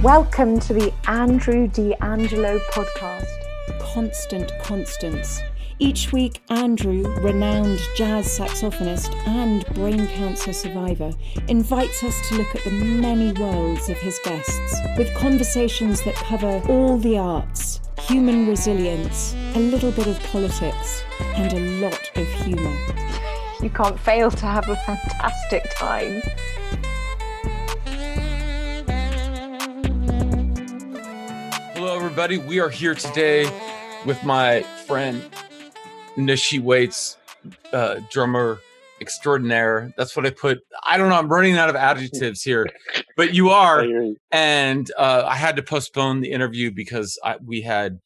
Welcome to the Andrew D'Angelo podcast. Constant Constance. Each week, Andrew, renowned jazz saxophonist and brain cancer survivor, invites us to look at the many worlds of his guests, with conversations that cover all the arts, human resilience, a little bit of politics, and a lot of humour. You can't fail to have a fantastic time. Hello, everybody. We are here today with my friend Nasheet Waits, drummer extraordinaire. That's what I put. I don't know. I'm running out of adjectives here, but you are. And I had to postpone the interview because we had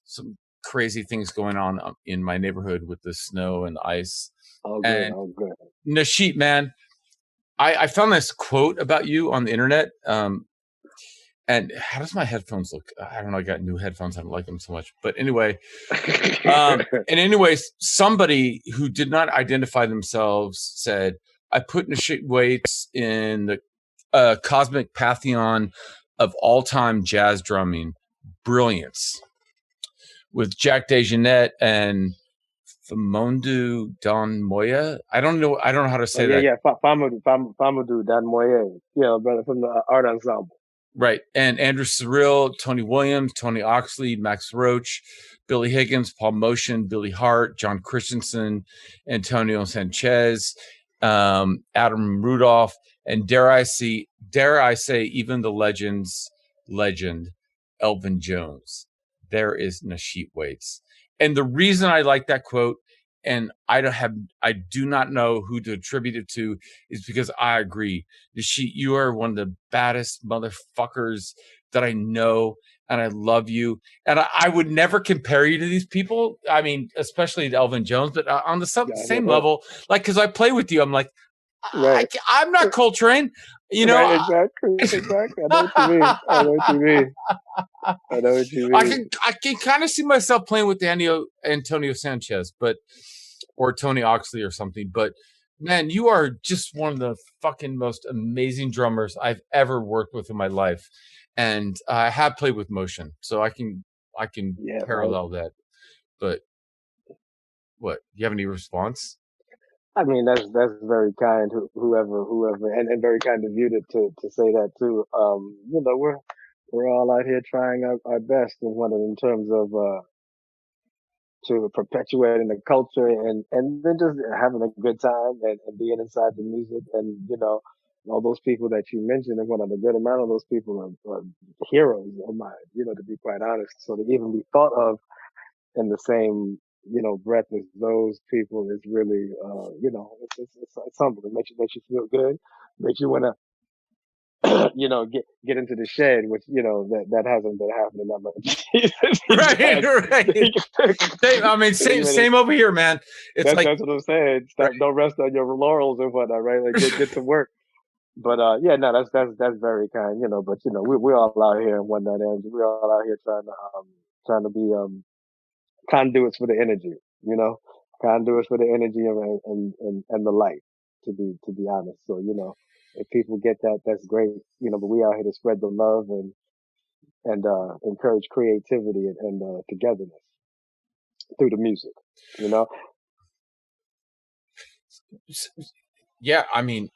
some crazy things going on in my neighborhood with the snow and the ice. Oh, good. Good. Nasheet, man, I found this quote about you on the internet. And how does my headphones look? I don't know. I got new headphones. I don't like them so much. But anyway, somebody who did not identify themselves said, I put Nasheet Waits in the cosmic pantheon of all-time jazz drumming, Brilliance, with Jack DeJohnette and Famoudou Don Moye. I don't know how to say that. Yeah, Famoudou Don Moye. Yeah, brother from the art ensemble. Right. And Andrew Cyrille, Tony Williams, Tony Oxley, Max Roach, Billy Higgins, Paul Motian, Billy Hart, Jon Christensen, Antonio Sanchez, Adam Rudolph, and dare I say, even the legend, ELVIN Jones. There is Nasheet Waits. And the reason I like that quote, and I do not know who to attribute it to, is because I agree. Nasheet, you are one of the baddest motherfuckers that I know, and I love you. And I would never compare you to these people. I mean, especially to ELVIN Jones, but on the same level, like, because I play with you, I'm like, right. I'm not Coltrane, you know. Right, exactly. I know what you mean. I can kind of see myself playing with Antonio Sanchez, or Tony Oxley or something. But man, you are just one of the fucking most amazing drummers I've ever worked with in my life. And I have played with Motian, so I can parallel that. But what? Do you have any response? I mean, that's very kind. Whoever, and very kind of you to say that too. You know, we're all out here trying our best in terms of to perpetuating the culture and then just having a good time and being inside the music. And you know, all those people that you mentioned, and one of the good amount of those people are heroes of mine. You know, to be quite honest. So to even be thought of in the same breath as those people is really, it's humbling. It makes you feel good. Makes you want to, get into the shed, which, that hasn't been happening that much. Right. Same over here, man. That's what I'm saying. Don't rest on your laurels and whatnot, right? Like get to work. But, that's very kind, but, we're all out here in one night, and we're all out here trying to be, conduits for the energy, conduits for the energy and the light, to be honest. So, if people get that, that's great, but we out here to spread the love and encourage creativity and togetherness through the music, Yeah. I mean,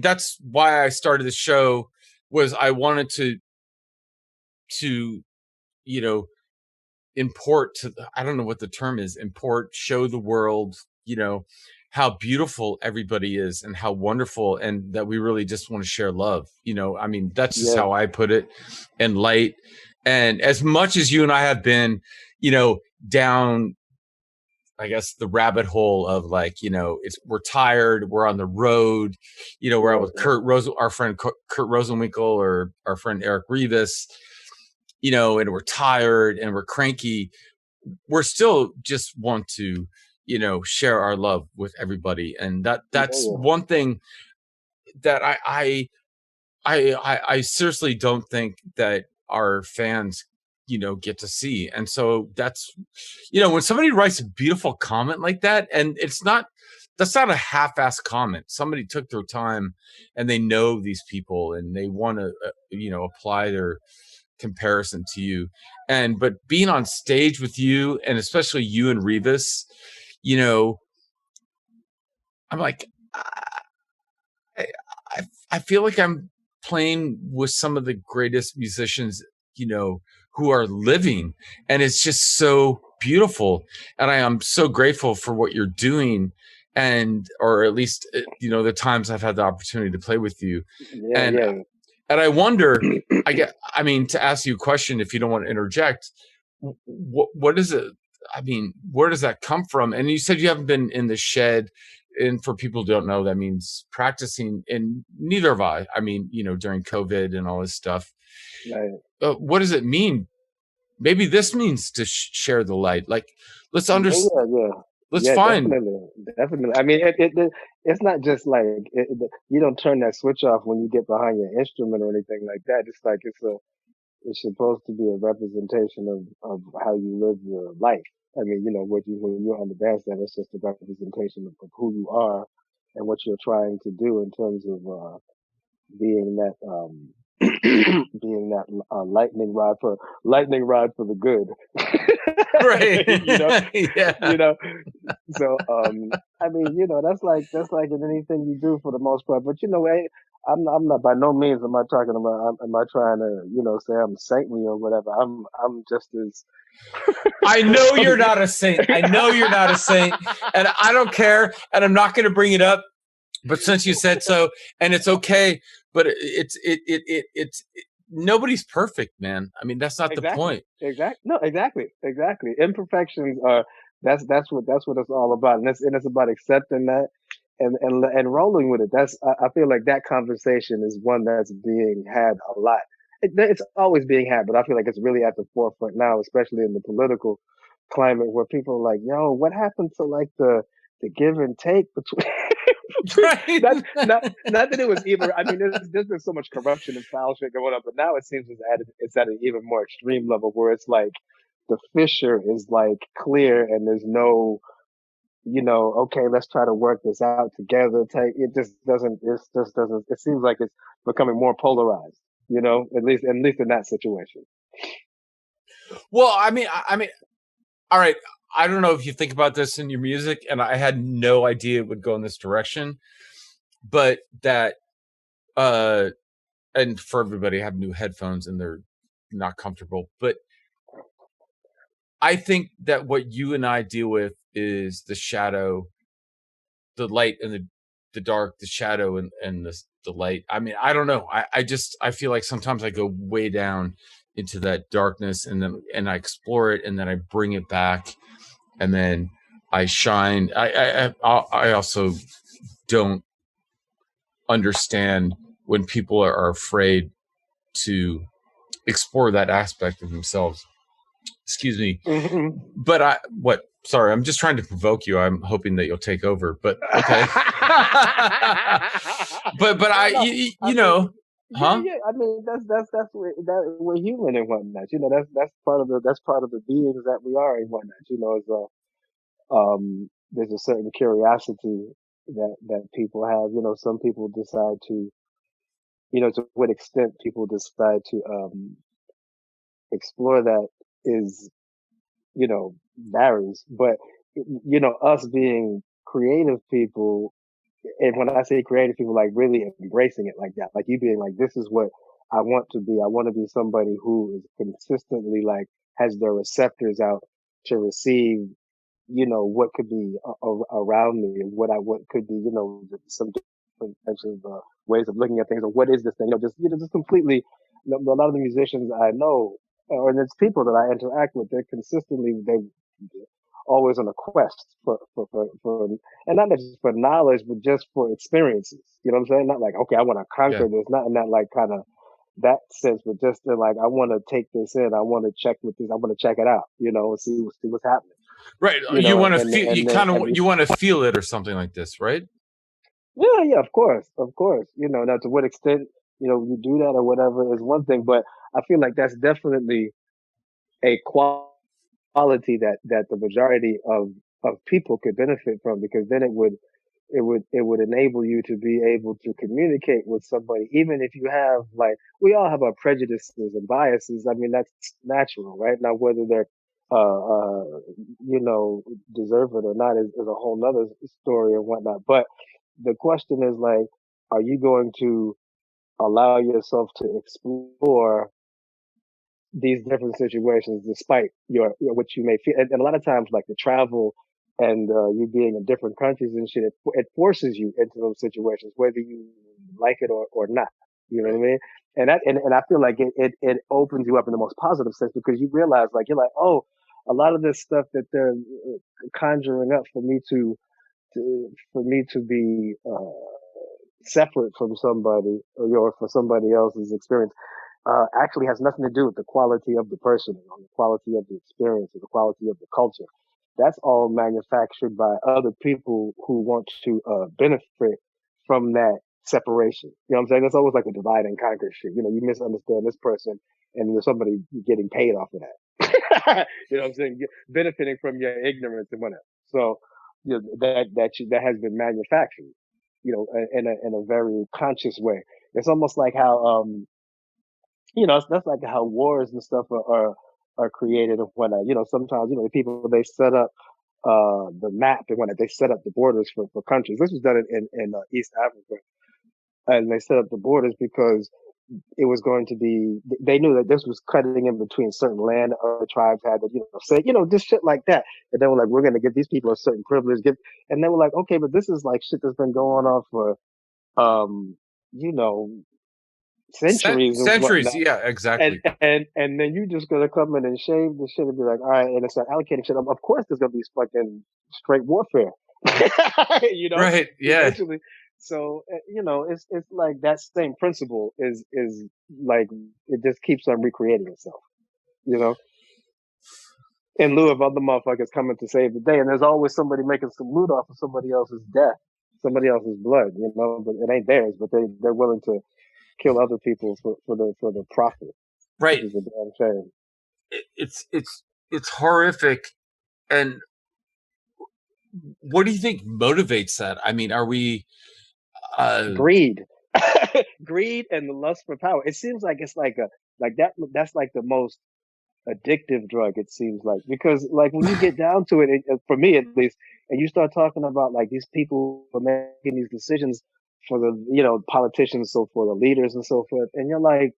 that's why I started the show, was I wanted to, I don't know what the term is, show the world, how beautiful everybody is and how wonderful, and that we really just want to share love. That's just how I put it, and light. And as much as you and I have been, down, I guess, the rabbit hole of like, we're tired, we're on the road, we're out with our friend Kurt Rosenwinkel, or our friend Eric Rivas, and we're tired and we're cranky. We're still just want to, share our love with everybody. And that's one thing that I seriously don't think that our fans, get to see. And so that's, when somebody writes a beautiful comment like that, and it's not that's not a half-assed comment. Somebody took their time and they know these people and they want to, apply their comparison to you. But being on stage with you, and especially you and Revis, I'm like, I feel like I'm playing with some of the greatest musicians, who are living, and it's just so beautiful. And I am so grateful for what you're doing, or at least, the times I've had the opportunity to play with you. And I wonder, to ask you a question, if you don't want to interject, what is it? Where does that come from? And you said you haven't been in the shed. And for people who don't know, that means practicing, and neither have I. During COVID and all this stuff. Right. What does it mean? Maybe this means to share the light. Like, let's understand. Let's find. Definitely. It's not just like you don't turn that switch off when you get behind your instrument or anything like that. It's like it's supposed to be a representation of how you live your life. When you're on the bandstand, it's just a representation of who you are and what you're trying to do in terms of being that lightning rod for the good. Right. Yeah. So that's like in anything you do for the most part. But I'm not, by no means am I talking about, am I trying to say I'm saintly or whatever. I'm just as I know you're not a saint. I know you're not a saint, and I don't care, and I'm not going to bring it up. But since you said so, and it's okay, but it's nobody's perfect, man. That's not the point. Exactly. No, exactly. Imperfections are that's what it's all about, and it's about accepting that and rolling with it. I feel like that conversation is one that's being had a lot. It's always being had, but I feel like it's really at the forefront now, especially in the political climate where people are like, yo, what happened to like the give and take between right. not that it was either. There's been so much corruption and foul shit going on, but now it seems it's at an even more extreme level where it's like the fissure is like clear and there's no, okay, let's try to work this out together. It just doesn't. It seems like it's becoming more polarized. At least in that situation. Well, all right. I don't know if you think about this in your music, and I had no idea it would go in this direction, but that, and for everybody, I have new headphones and they're not comfortable, but I think that what you and I deal with is the shadow, the light and the dark, the shadow and the light. I don't know. I feel like sometimes I go way down into that darkness and I explore it and then I bring it back. And then I shine. I also don't understand when people are afraid to explore that aspect of themselves. Excuse me. Mm-hmm. But sorry, I'm just trying to provoke you. I'm hoping that you'll take over. But okay. but huh? Yeah. That's we're human and whatnot. That's part of the beings that we are and whatnot. There's a certain curiosity that people have. Some people decide to, to what extent people decide to explore that is, varies. But us being creative people, and when I say creative people, like really embracing it like that, like you being like, this is what I want to be. I want to be somebody who is consistently like has their receptors out to receive what could be around me and what could be, some different types of ways of looking at things, or what is this thing, just completely. A lot of the musicians I know, or there's people that I interact with, they're always on a quest for, and not just for knowledge, but just for experiences. You know what I'm saying? Not like, okay, I want to conquer this, not in that like kind of that sense, but just in like, I want to take this in, I want to check with this, I want to check it out, and see what's happening. Right. You want to feel, you want to feel it or something like this, right? Yeah, of course. Now to what extent, you do that or whatever is one thing, but I feel like that's definitely a quality that the majority of people could benefit from, because then it would would enable you to be able to communicate with somebody, even if you have, like, we all have our prejudices and biases. I mean, that's natural, right? Now, whether they're, deserve it or not is a whole nother story and whatnot. But the question is, like, are you going to allow yourself to explore these different situations despite what you may feel? And a lot of times, like, the travel and you being in different countries and shit, it forces you into those situations, whether you like it or not. You know what I mean? And I feel like it opens you up in the most positive sense, because you realize, like, you're like, oh, a lot of this stuff that they're conjuring up for me to be separate from somebody, or for somebody else's experience, actually has nothing to do with the quality of the person, or the quality of the experience, or the quality of the culture. That's all manufactured by other people who want to benefit from that separation. You know what I'm saying? That's always like a divide and conquer shit. You know, you misunderstand this person, and there's somebody getting paid off of that. You know what I'm saying? Benefiting from your ignorance and whatnot. So, you know, that has been manufactured, you know, in a very conscious way. It's almost like how that's like how wars and stuff are created and whatnot. You know, sometimes, the people, they set up the map and whatnot. They set up the borders for countries. This was done in East Africa, and they set up the borders because it was going to be. They knew that this was cutting in between certain land other tribes had to, say, just shit like that. And they were like, we're going to give these people a certain privilege. And they were like, okay, but this is like shit that's been going on for, you know, centuries and centuries. whatnot. Yeah, exactly. And then you just gonna come in and shave the shit and be like, all right, and it's not allocating shit. Of course, there's gonna be fucking straight warfare. Right? Yeah. Eventually. So it's like that same principle is like, it just keeps on recreating itself. In lieu of other motherfuckers coming to save the day, and there's always somebody making some loot off of somebody else's death, somebody else's blood. But it ain't theirs, but they're willing to kill other people for the profit. Right. Which is a damn shame. It's horrific. And what do you think motivates that? I mean, are we greed? Greed and the lust for power. It seems like it's like that's like the most addictive drug, it seems like, because, like, when you get down to it, for me at least, and you start talking about, like, these people are making these decisions for the politicians, so for the leaders and so forth, and you're like,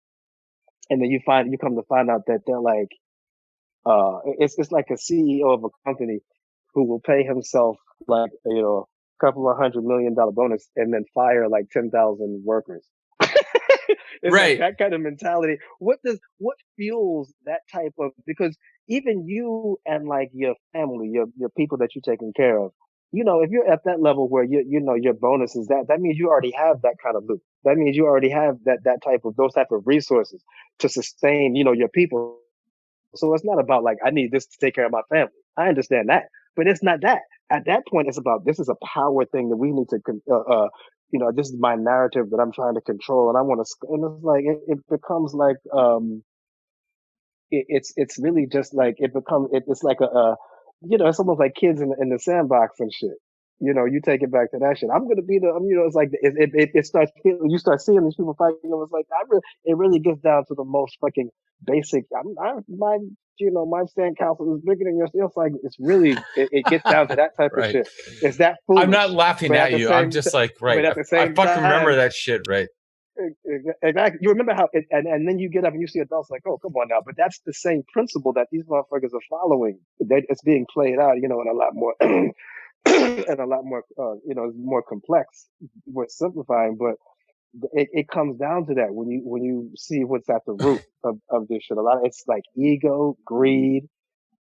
and then you come to find out that they're like, it's like a CEO of a company who will pay himself, like, a couple of $100 million bonus and then fire like 10,000 workers. It's right. Like that kind of mentality. What fuels that type of, because even you and, like, your family, your people that you're taking care of, if you're at that level where your bonus is that means you already have that kind of loot. That means you already have those type of resources to sustain, your people. So it's not about, like, I need this to take care of my family. I understand that, but it's not that. At that point, it's about, this is a power thing that we need to, this is my narrative that I'm trying to control, and I want to, and it's like, it becomes like, it's really just like, it's like it's almost like kids in the sandbox and shit. You take it back to that shit. I'm going to be it's like, it starts, you start seeing these people fighting, it's like, it really gets down to the most fucking basic. My stand council is bigger than yours. It's like, it's really, it gets down to that type right. of shit. It's that foolish. I'm not laughing at you. I'm just like, right. I fucking remember that shit, right? Exactly. You remember how, and then you get up and you see adults like, oh, come on now. But that's the same principle that these motherfuckers are following. It's being played out, in a lot more, and a lot more, more complex. We're simplifying, but it comes down to that when you see what's at the root of this shit. It's like ego, greed,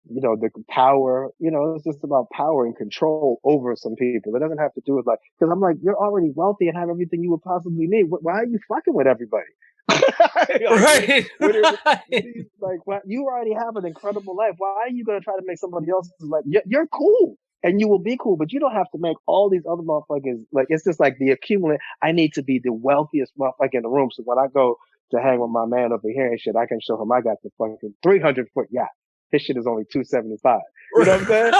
the power, it's just about power and control over some people. It doesn't have to do with, like, because I'm like, you're already wealthy and have everything you would possibly need. Why are you fucking with everybody? Right. Like, you already have an incredible life. Why are you going to try to make somebody else's life? You're cool. And you will be cool, but you don't have to make all these other motherfuckers, like, it's just like the accumulate. I need to be the wealthiest motherfucker in the room, so when I go to hang with my man over here and shit, I can show him I got the fucking 300-foot yacht. his shit is only $275. You know what I'm saying?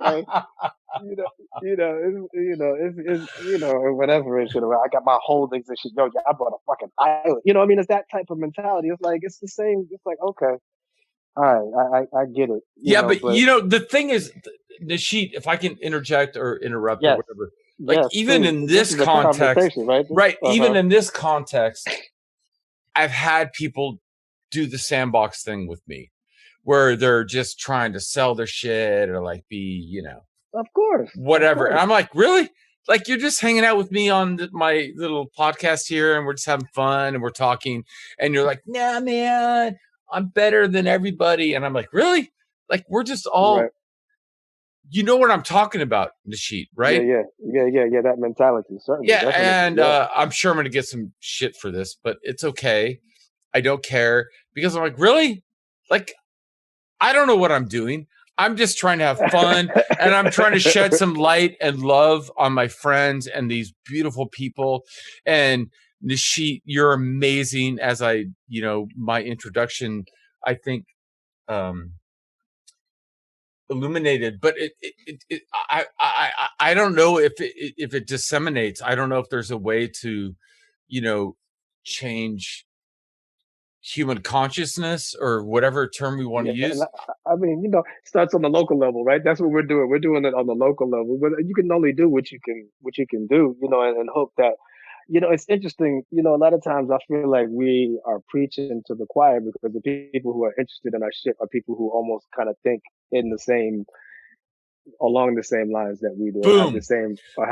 Okay. Or whatever and shit. I got my holdings and shit. Yo, I bought a fucking island. You know what I mean? It's that type of mentality. It's like, it's the same. It's like, okay, all right, I get it. But the thing is, Nasheet, if I can interject or interrupt or whatever, like even in this context, right? Even in this context, I've had people do the sandbox thing with me, where they're just trying to sell their shit or like be, of course, whatever. And I'm like, really? Like, you're just hanging out with me on my little podcast here and we're just having fun and we're talking. And you're like, nah, man, I'm better than everybody. And I'm like, really? Like, we're just all, you know what I'm talking about, Nasheet, right? Yeah. That mentality, certainly. Yeah. And I'm sure I'm going to get some shit for this, but it's okay. I don't care, because I'm like, really? Like, I don't know what I'm doing. I'm just trying to have fun and I'm trying to shed some light and love on my friends and these beautiful people. And Nasheet, you're amazing. As my introduction, I think, illuminated, but I don't know if it disseminates. I don't know if there's a way to, change human consciousness or whatever term we want to use. I mean, it starts on the local level, right? That's what we're doing. We're doing it on the local level, but you can only do what you can do, and hope that, it's interesting. A lot of times I feel like we are preaching to the choir, because the people who are interested in our shit are people who almost kind of think along the same lines that we do. Boom.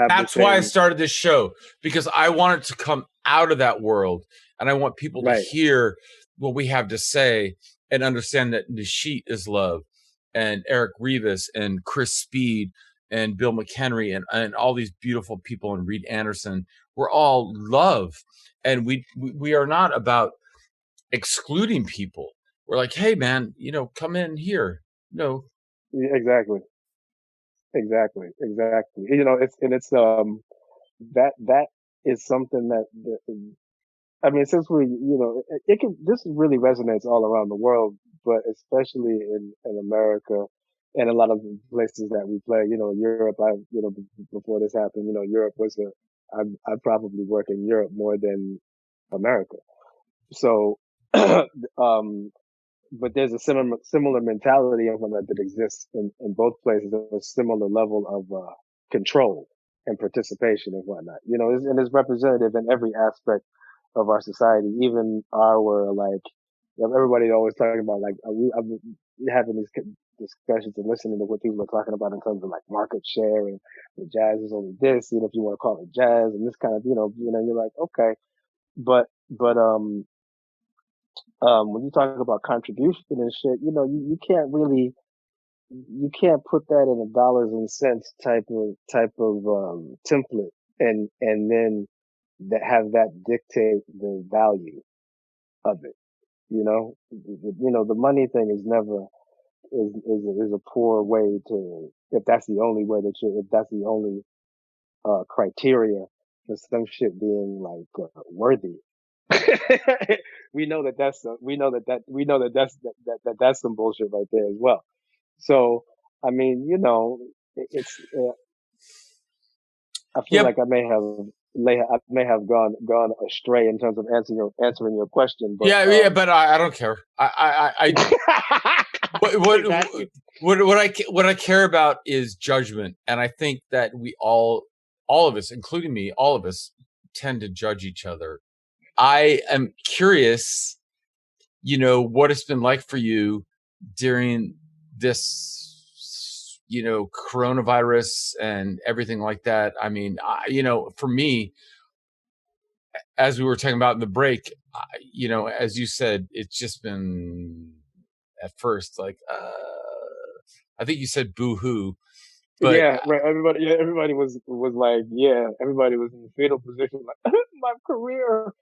That's why I started this show, because I wanted to come out of that world and I want people to hear what we have to say and understand that Nasheet is love, and Eric Rivas and Chris Speed and Bill McHenry and all these beautiful people, and Reed Anderson. We're all love, and we are not about excluding people. We're like, hey man, come in here. No. Yeah, exactly. That is something that I mean, since this really resonates all around the world, but especially in America and a lot of the places that we play, Europe. Before this happened, Europe was I probably work in Europe more than America. So, but there's a similar mentality of that exists in both places, a similar level of control and participation and whatnot. And it's representative in every aspect of our society, even our, like, everybody always talking about, like, I'm having these discussions and listening to what people are talking about in terms of like market share, and the jazz is only this, if you want to call it jazz, and this kind of, you're like, okay, but when you talk about contribution and shit, you can't put that in a dollars and cents type of template and then have that dictate the value of it. The money thing is never is a poor way to, if that's the only way if that's the only criteria for some shit being like worthy. we know that's some bullshit right there as well. So I mean, it's I feel like I may have gone astray in terms of answering your question. But, but I don't care. What I care about is judgment, and I think that we all of us, including me, all of us tend to judge each other. I am curious, what it's been like for you during this, coronavirus and everything like that. I mean, for me, as we were talking about in the break, as you said, it's just been at first like, I think you said boo-hoo. But, right. Everybody was like, everybody was in the fetal position, like, my career.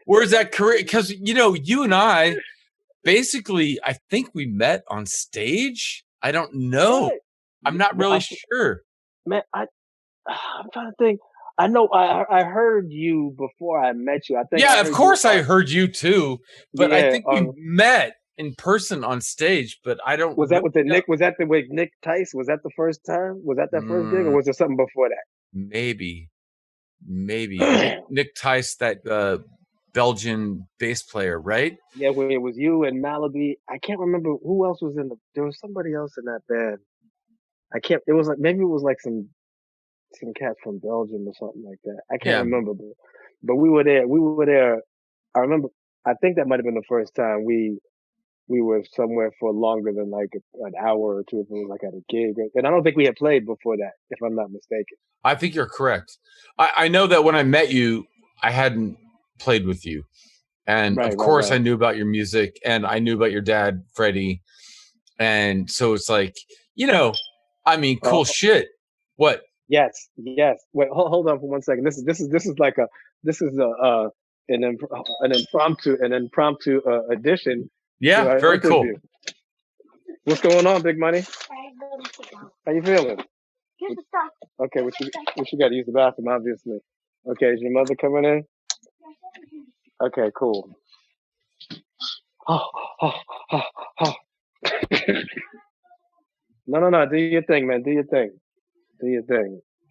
Where's that career? Because, you and I, basically, I think we met on stage. I don't know. Right. I'm not really sure. Man, I'm trying to think. I know I heard you before I met you. I think Yeah, of course I heard you too, but I think we met in person on stage, but I don't. Was that with Nick? Was that with Nick Tice? Was that the first time? Was that first gig, or was there something before that? Maybe. Nick Tice, that Belgian bass player, right? Yeah, when it was you and Malaby. I can't remember who else was in there was somebody else in that band. I can't. It was like maybe it was like some cats from Belgium or something like that. I can't remember, but we were there. We were there. I remember. I think that might have been the first time we were somewhere for longer than like an hour or two if it was like at a gig. And I don't think we had played before that, if I'm not mistaken. I think you're correct. I know that when I met you, I hadn't played with you. And of course I knew about your music and I knew about your dad, Freddie. And so it's like, I mean, cool shit. What? Yes. Wait, hold on for 1 second. This is like an impromptu addition. Yeah, very cool. What's going on, Big Money? How you feeling? Okay, what you got to use the bathroom, obviously. Okay, is your mother coming in? Okay, cool. No. Do your thing, man. Do your thing.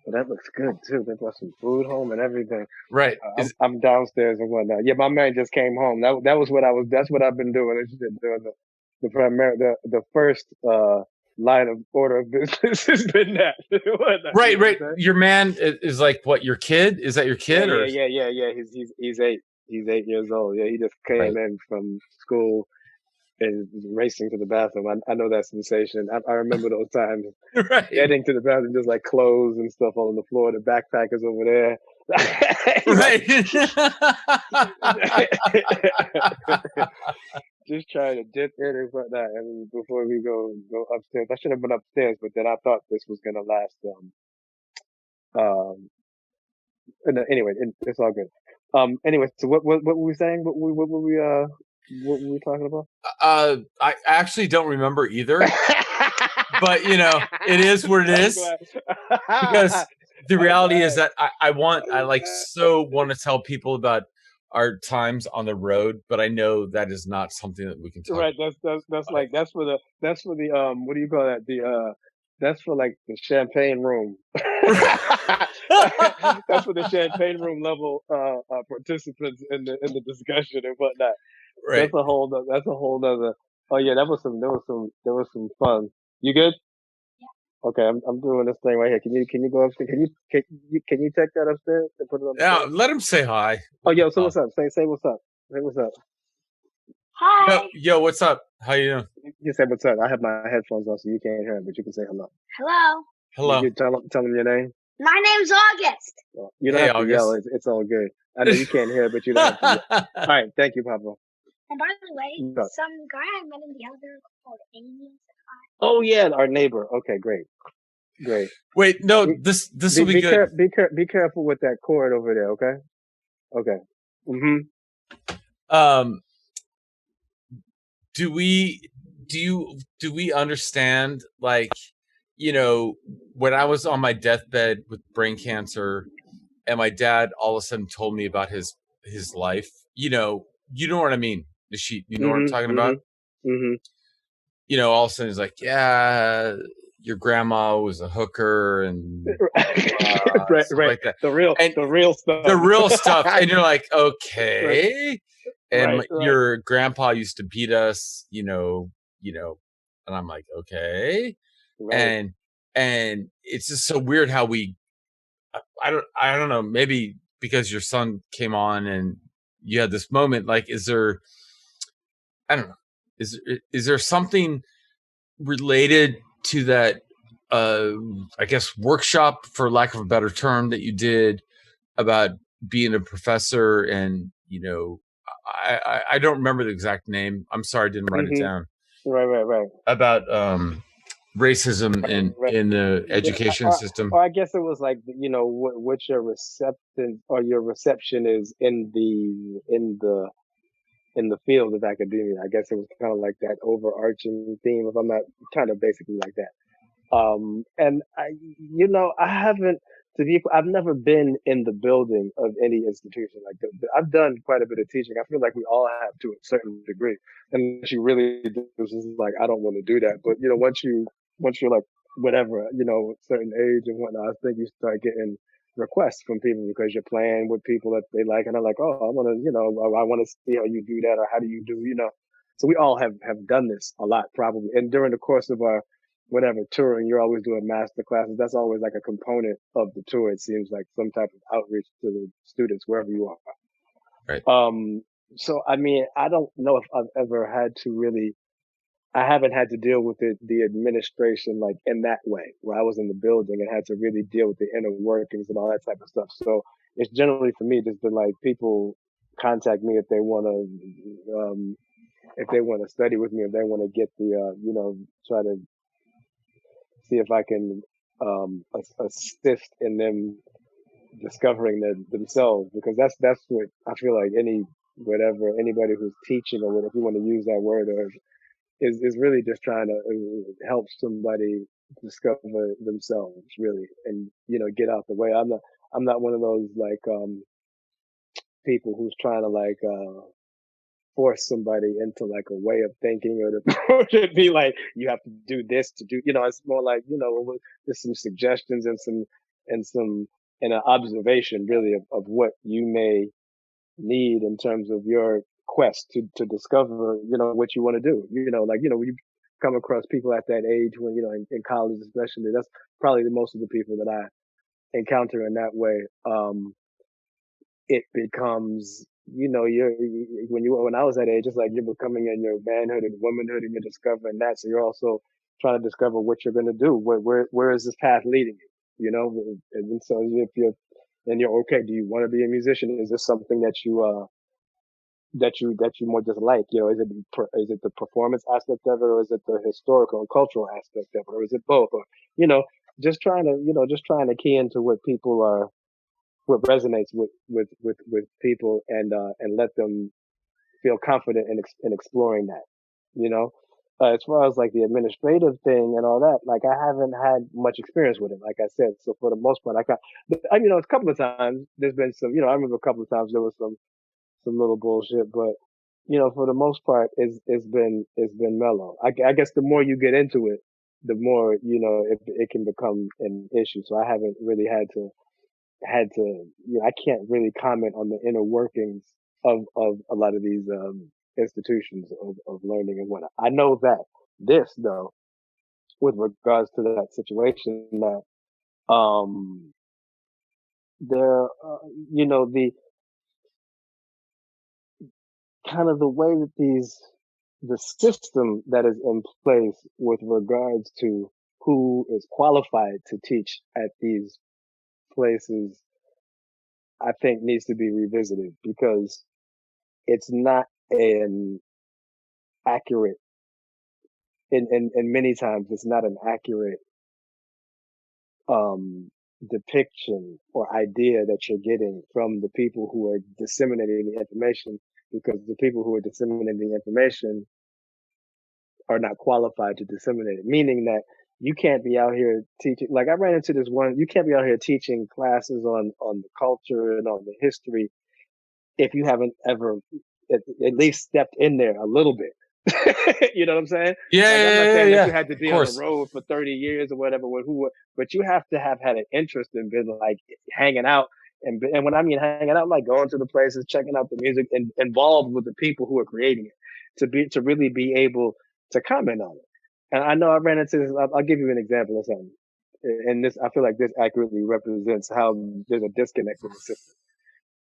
Well, that looks good too. They brought some food home and everything. Right. I'm downstairs and whatnot. Yeah, my man just came home. That was what that's what I've been doing. It's been doing the first line of order of business has been that. Right. Your man is like what? Your kid? Is that your kid? Yeah. He's 8. He's 8 years old. Yeah, he just came in from school and racing to the bathroom. I know that sensation. I remember those times. Right. Heading to the bathroom, just like clothes and stuff on the floor. The backpack is over there. Right. Just trying to dip in and whatnot. And before we go upstairs, I should have been upstairs, but then I thought this was gonna last. Anyway, it's all good. Anyway, so what were we saying? What were we talking about? I actually don't remember either. But it is what it is. Because the reality is that I want to tell people about our times on the road, but I know that is not something that we can talk about. Right, that's for the what do you call that? That's for like the champagne room. That's for the champagne room level participants in the discussion and whatnot. Right. That's a whole nother. Oh yeah, there was some fun. You good? Yeah. Okay, I'm doing this thing right here. Can you go upstairs? Can you take that upstairs and put it on? Yeah, let him say hi. Oh yo, so what's up? Say what's up. Say what's up. Hi. Yo, what's up? How you doing? You say what's up. I have my headphones on, so you can't hear it, but you can say hello. Hello. You tell them your name. My name's August. Well, you don't have to yell. It's all good. I know you can't hear it, but you don't have to yell. All right. Thank you, Papa. And by the way, some guy I met in the elevator called Amy. Oh yeah, our neighbor. Okay, great. Wait, no, this will be good. Be careful with that cord over there. Okay. Do we understand, like, when I was on my deathbed with brain cancer and my dad all of a sudden told me about his life, you know what I mean, Nasheet, you know what I'm talking about? Mm-hmm. All of a sudden he's like, yeah, your grandma was a hooker and right. like that. The real stuff. The real stuff. And you're like, okay. Right. And your grandpa used to beat us, and I'm like, okay. Right. And it's just so weird how I don't know, maybe because your son came on and you had this moment, like, is there something related to that, I guess, workshop, for lack of a better term, that you did about being a professor? And, I don't remember the exact name. I'm sorry, I didn't write it down. Right. About racism in the education system. Or I guess it was like, what your reception is in the field of academia. I guess it was kind of like that overarching theme, if I'm not kind of basically like that. And I haven't, I've never been in the building of any institution. Like I've done quite a bit of teaching. I feel like we all have to a certain degree. And she really was just like, I don't want to do that. But once you're like whatever, certain age and whatnot, I think you start getting requests from people because you're playing with people that they like, and they're like, oh, I want to, I want to see how you do that, or how do you do, So we all have done this a lot probably. And during the course of our whatever touring, you're always doing master classes. That's always like a component of the tour. It seems like some type of outreach to the students wherever you are. Right. So I mean, I don't know if I've ever had to really. I haven't had to deal with the administration like in that way, where I was in the building and had to really deal with the inner workings and all that type of stuff. So it's generally for me just been like people contact me if they want to study with me, if they want to get try to see if I can assist in them discovering themselves, because that's what I feel like anybody who's teaching, or if you want to use that word, or is really just trying to help somebody discover themselves, really, and get out the way. I'm not one of those like people who's trying to like force somebody into like a way of thinking, or to be like, you have to do this to do, it's more like, there's some suggestions and an observation really of what you may need in terms of your quest to discover, what you want to do. When you come across people at that age, when, in college especially, that's probably the most of the people that I encounter in that way. It becomes, when I was that age, it's like you're becoming in your manhood and womanhood, and you're discovering that. So you're also trying to discover what you're going to do. Where is this path leading you? And so if you're okay, do you want to be a musician? Is this something that you more just like, is it the performance aspect of it, or is it the historical and cultural aspect of it, or is it both? Or, just trying to key into what people are, what resonates with people, and let them feel confident in exploring that, as far as like the administrative thing and all that, like I haven't had much experience with it, like I said. So for the most part, a couple of times there's been some, I remember a couple of times there was some little bullshit, but for the most part, it's been mellow. I guess the more you get into it, the more it can become an issue. So I haven't really had to I can't really comment on the inner workings of a lot of these institutions of learning and whatnot. I know that this though, with regards to that situation, that there the kind of the way that the system that is in place with regards to who is qualified to teach at these places, I think needs to be revisited, because it's not an accurate, and many times it's not an accurate depiction or idea that you're getting from the people who are disseminating the information, because the people who are disseminating the information are not qualified to disseminate it, meaning that you can't be out here teaching. Like I ran into this one, you can't be out here teaching classes on the culture and on the history if you haven't ever at least stepped in there a little bit. You know what I'm saying? Yeah, like, I'm not saying yeah. that you had to be on the road for 30 years or whatever, but you have to have had an interest in been like hanging out. And when I mean hanging out, like going to the places, checking out the music, and involved with the people who are creating it, to really be able to comment on it. And I know I ran into this. I'll give you an example of something. And I feel like this accurately represents how there's a disconnect in the system.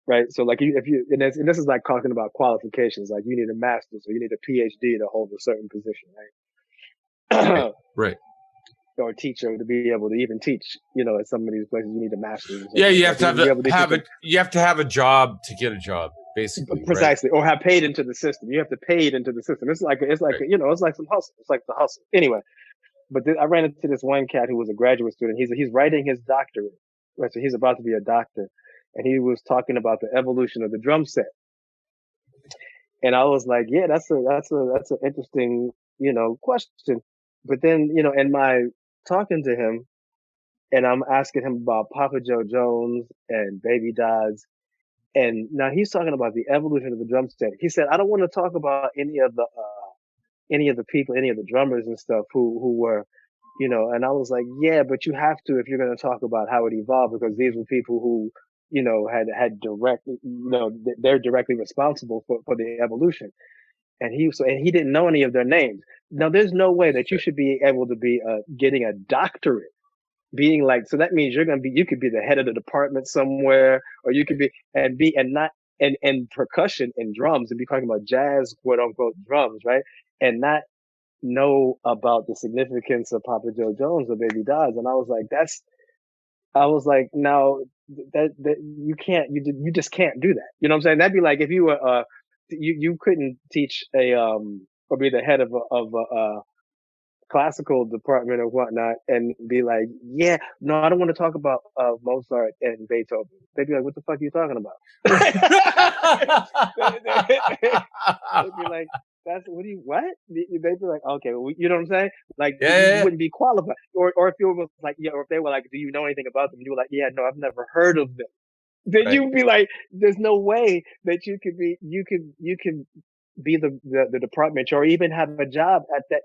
Right. So like and this is like talking about qualifications, like you need a master's or you need a PhD to hold a certain position, right? Right. Or a teacher to be able to even teach, at some of these places you need a master's. Yeah, you have to you have to have a job to get a job, basically. Precisely. Right? Or have paid into the system. You have to pay it into the system. It's like right. It's like some hustle. It's like the hustle. Anyway, but I ran into this one cat who was a graduate student. He's writing his doctorate. Right. So he's about to be a doctor. And he was talking about the evolution of the drum set. And I was like, yeah, that's an interesting, question. But then, in my talking to him, and I'm asking him about Papa Joe Jones and Baby Dodds. And now he's talking about the evolution of the drum set. He said, I don't want to talk about any of the people, any of the drummers and stuff who were, and I was like, yeah, but you have to if you're going to talk about how it evolved, because these were people who, had direct, they're directly responsible for the evolution. And he didn't know any of their names. Now, there's no way that you should be able to be getting a doctorate, being like, so that means you could be the head of the department somewhere, or you could be and percussion and drums, and be talking about jazz, quote unquote, drums, right? And not know about the significance of Papa Joe Jones or Baby Dodds. And I was like, now that you just can't do that. You know what I'm saying? That'd be like if you were, you couldn't teach or be the head of a classical department or whatnot and be like, yeah, no, I don't want to talk about Mozart and Beethoven. They'd be like, what the fuck are you talking about? They'd be like, what? They'd be like, okay, well, you know what I'm saying? Like, you wouldn't be qualified. Or if you were like, yeah, or if they were like, do you know anything about them? You were like, yeah, no, I've never heard of them. Then you'd be like, there's no way that you could be the department or even have a job at that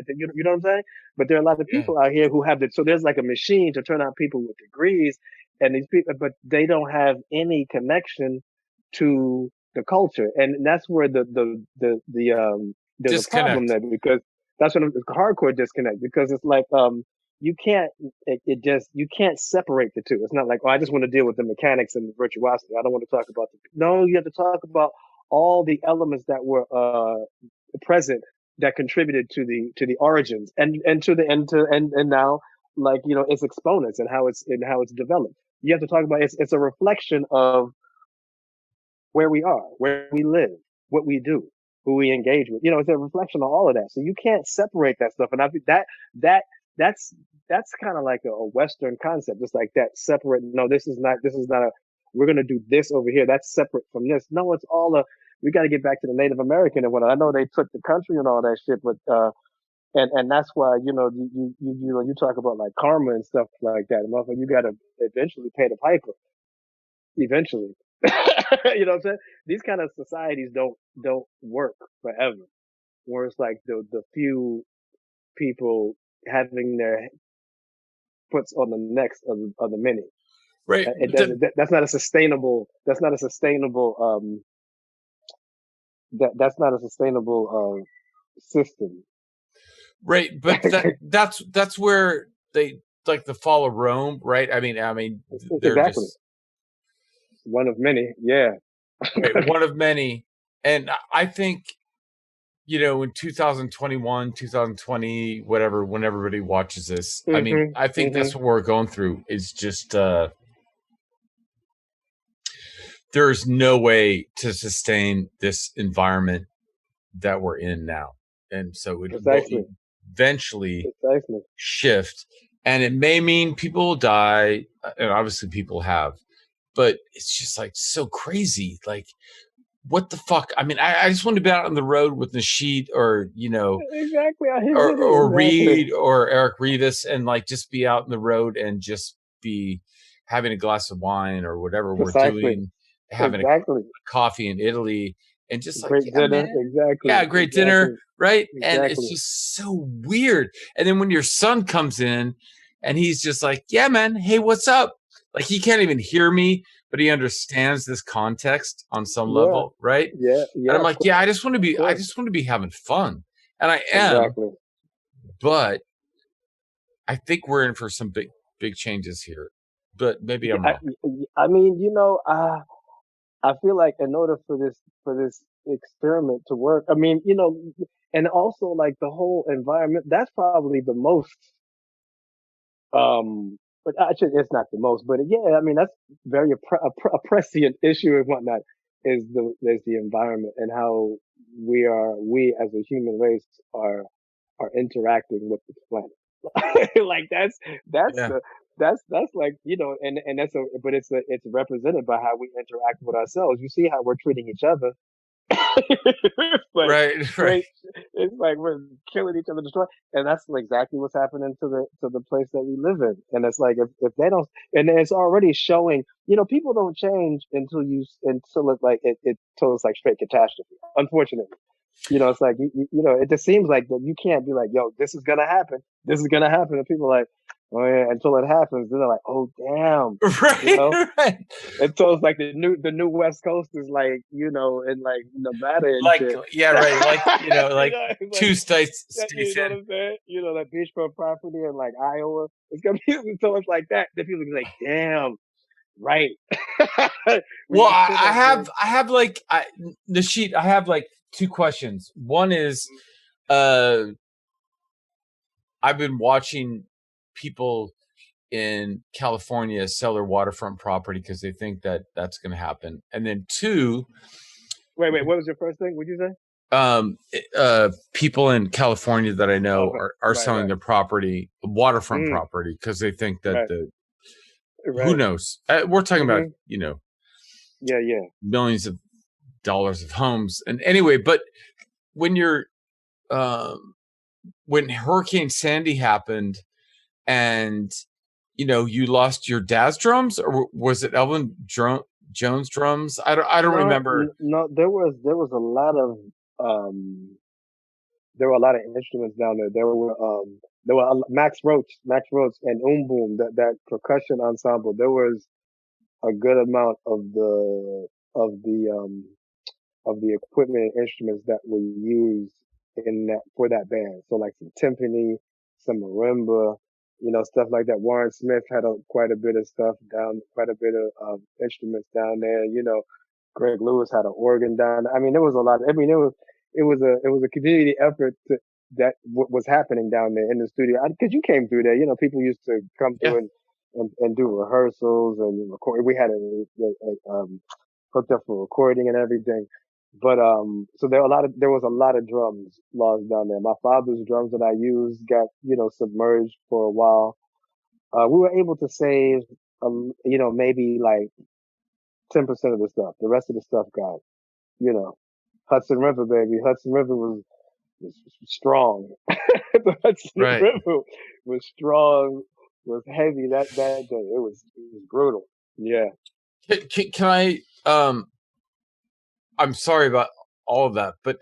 you know what I'm saying? But there are a lot of people out here who have so there's like a machine to turn out people with degrees, and these people, but they don't have any connection to the culture, and that's where there's a problem there, because that's when it's a hardcore disconnect, because it's like you can't you can't separate the two. It's not like, oh, I just want to deal with the mechanics and the virtuosity. I don't want to talk about no, you have to talk about all the elements that were present that contributed to the origins and now, like, its exponents and how it's developed. You have to talk about it's a reflection of where we are, where we live, what we do, who we engage with. It's a reflection of all of that. So you can't separate that stuff. And I think that's kind of like a Western concept. It's like that separate. No, this is not we're going to do this over here. That's separate from this. No, it's all we got to get back to the Native American and whatnot. I know they took the country and all that shit, but, and that's why, you talk about like karma and stuff like that. And you got to eventually pay the piper. Eventually. You know what I'm saying? These kind of societies don't work forever. Where it's like the few people having their foots on the necks of the many. Right. That's not a sustainable system. Right. But that's where they, like, the fall of Rome, right? I mean, they're exactly. just one of many. Yeah. Right, one of many. And I think, in 2021, 2020, whatever, when everybody watches this, I mean, I think that's what we're going through. Is just, there's no way to sustain this environment that we're in now. And so it will eventually shift. And it may mean people will die, and obviously people have, but it's just like so crazy. Like, what the fuck? I mean, I just want to be out on the road with Nasheet or, or Reed or Eric Rivas, and like just be out on the road and just be having a glass of wine or whatever we're doing, having a coffee in Italy, and just like great dinner. Great dinner, right? And it's just so weird. And then when your son comes in and he's just like, yeah, man, hey, what's up? Like, he can't even hear me, but he understands this context on some level, right? Yeah. And I'm like, I just want to be having fun. And I am, but I think we're in for some big changes here. But maybe I'm wrong. I mean, I feel like in order for this experiment to work, I mean, and also like the whole environment, that's probably the most, but actually it's not the most, but yeah, I mean, that's very prescient issue and whatnot, is the environment and how we as a human race are interacting with the planet. Like that's like, and but it's represented by how we interact with ourselves. You see how we're treating each other. It's like right. straight. It's like we're killing each other, destroying, and that's exactly what's happening to the place that we live in. And it's like if they don't, and it's already showing. People don't change until it's like until it's like straight catastrophe. Unfortunately. It's like it just seems like that you can't be like, yo, this is gonna happen. This is gonna happen, and people are like, oh yeah, until it happens, then they're like, oh damn, Right, right. And so it's like the new West Coast is like, in like Nevada and Like, shit. yeah, right. Like, like two states. You know what I'm saying? That beachfront property in like Iowa. It's gonna be so it's like that. Then people be like, damn, right. Well, I have like Nasheet, I have like two questions. One is, I've been watching people in California sell their waterfront property because they think that that's going to happen. And then two, wait, what was your first thing? What'd you say? People in California that I know are selling their property, waterfront property, because they think that who knows? We're talking about, millions of dollars of homes. And anyway, but when you're, when Hurricane Sandy happened and, you lost your dad's drums, or was it ELVIN Jones drums? I don't remember. No, there was a lot of, there were a lot of instruments down there. There were Max Roach and Boom, that percussion ensemble. There was a good amount of the equipment and instruments that were used for that band. So like some timpani, some marimba, stuff like that. Warren Smith had quite a bit of stuff quite a bit of instruments down there. Greg Lewis had an organ down there. I mean, there was a lot. It was a community effort that was happening down there in the studio. Because you came through there, people used to come through and do rehearsals and record. We had hooked up for recording and everything. But so there was a lot of drums lost down there. My father's drums that I used got submerged for a while. We were able to save maybe like 10% of the stuff. The rest of the stuff got Hudson River, baby. Hudson River was strong. The Hudson River was strong, was heavy that day. It was brutal. Yeah. Can I I'm sorry about all of that, but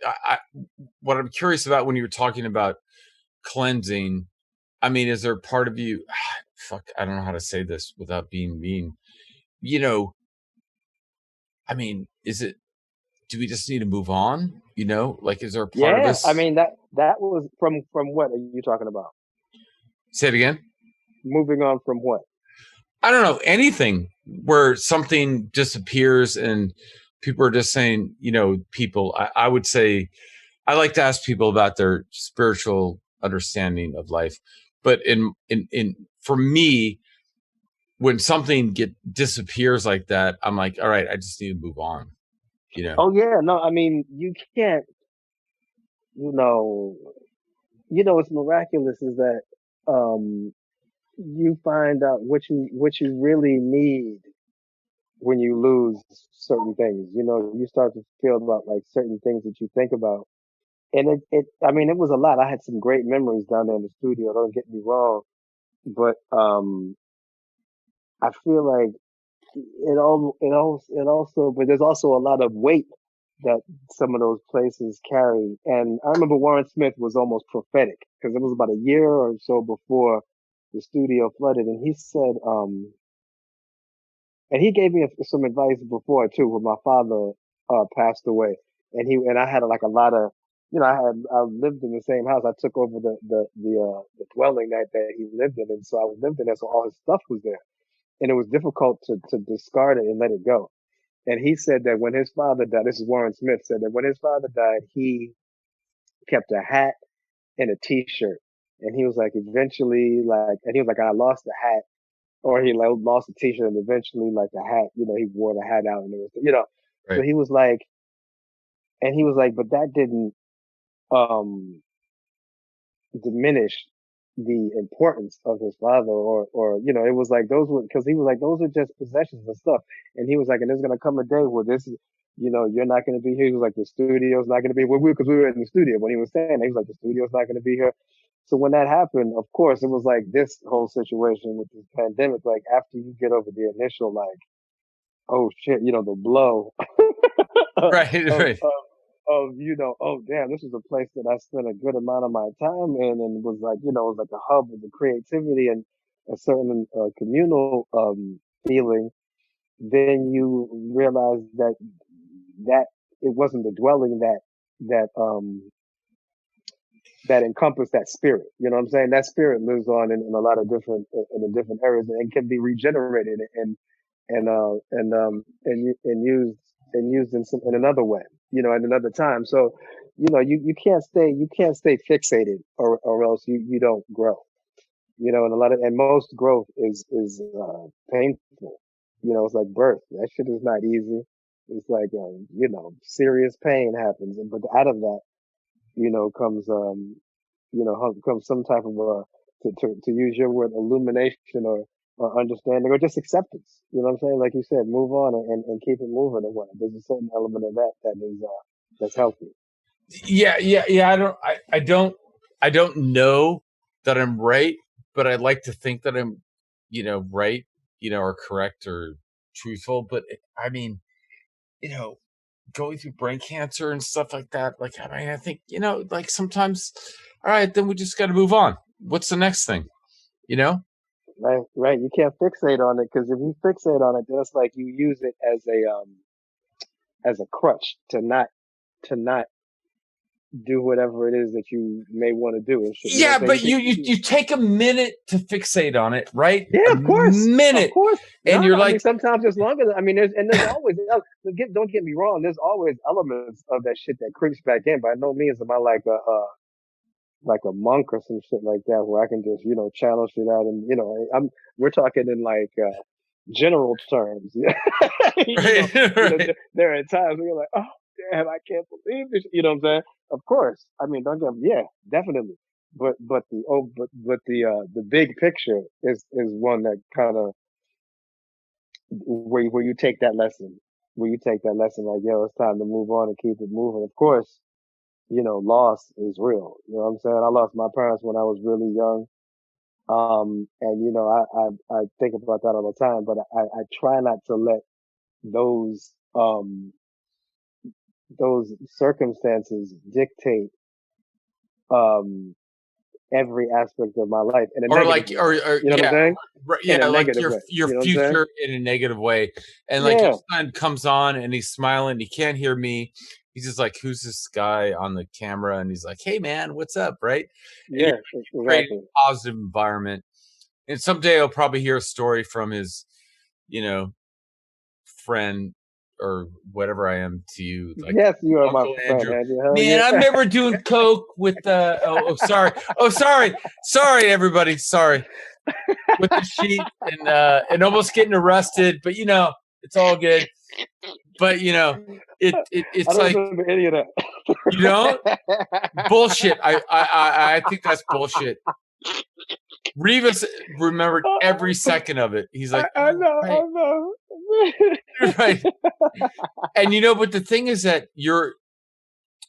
what I'm curious about when you were talking about cleansing, I mean, is there part of you, I don't know how to say this without being mean, I mean, do we just need to move on? Like, is there a part of us? I mean, that was from what are you talking about? Say it again. Moving on from what? I don't know, anything where something disappears and people are just saying, people, I would say, I like to ask people about their spiritual understanding of life. But for me, when something disappears like that, I'm like, all right, I just need to move on. Oh yeah, no, I mean, you can't, what's miraculous is that, you find out what you really need when you lose certain things. You start to feel about like certain things that you think about. And it was a lot. I had some great memories down there in the studio. Don't get me wrong, but, I feel like but there's also a lot of weight that some of those places carry. And I remember Warren Smith was almost prophetic because it was about a year or so before the studio flooded. And he said, and he gave me some advice before too, when my father, passed away. And I had like a lot of, I lived in the same house. I took over the dwelling that he lived in. And so I lived in there. So all his stuff was there. And it was difficult to discard it and let it go. And he said that when his father died, this is Warren Smith said that when his father died, he kept a hat and a t-shirt. And he was like, eventually, I lost the hat, or he lost the t-shirt, and eventually, like the hat, he wore the hat out, and it was, so he was like, but that didn't, diminish the importance of his father, or it was like because he was like, those are just possessions and stuff. And he was like, and there's going to come a day where you're not going to be here. He was like, the studio's not going to be here. Because we were in the studio when he was saying that. He was like, the studio's not going to be here. So when that happened, of course, it was like this whole situation with this pandemic. Like after you get over the initial, like, oh shit, the blow Right, of, right. oh damn, this was a place that I spent a good amount of my time in, and was like, it was like a hub of the creativity and a certain communal feeling. Then you realize that it wasn't the dwelling that that encompassed that spirit. You know what I'm saying? That spirit lives on in a lot of different in the different areas and can be regenerated and used in another way, at another time. So, you can't stay fixated or else you don't grow. And most growth is painful. It's like birth. That shit is not easy. It's like serious pain happens, but out of that, comes some type of to use your word, illumination or understanding or just acceptance. You know what I'm saying? Like you said, move on and keep it moving. Or what? There's a certain element of that is that's healthy. Yeah. I don't know that I'm right, but I like to think that I'm, right, or correct or truthful. But I mean, going through brain cancer and stuff like that, like, I mean, I think, like sometimes, all right, then we just got to move on. What's the next thing? Right. You can't fixate on it, because if you fixate on it, then it's like you use it as a crutch to not do whatever it is that you may want to do. Yeah, but you take a minute to fixate on it, right? Yeah, of course. Minute. Of course. And you're like, sometimes it's longer. There's always, don't get me wrong, there's always elements of that shit that creeps back in. By no means am I like a monk or some shit like that where I can just, channel shit out. And, we're talking in like, general terms. Right. There are times where you're like, oh damn, I can't believe this. You know what I'm saying? Of course. I mean, definitely. But the big picture is one that kind of where you take that lesson, like, yo, it's time to move on and keep it moving. Of course, loss is real. You know what I'm saying? I lost my parents when I was really young. And I think about that all the time, but I try not to let those circumstances dictate every aspect of my life in a negative way. You know what I'm saying? Yeah, like your future in a negative way. And like your son comes on and he's smiling, he can't hear me. He's just like, who's this guy on the camera? And he's like, hey man, what's up? Right? Yeah, create a positive environment. And someday I'll probably hear a story from his, friend or whatever I am to you. Like, yes, you are Uncle my friend, Andrew. Man, I remember doing coke with sorry everybody, sorry, with the sheet and almost getting arrested, but it's all good. But it's I don't like remember any of that. You don't? Bullshit. I think that's bullshit. Revis remembered every second of it. He's like, I know. Right. And but the thing is that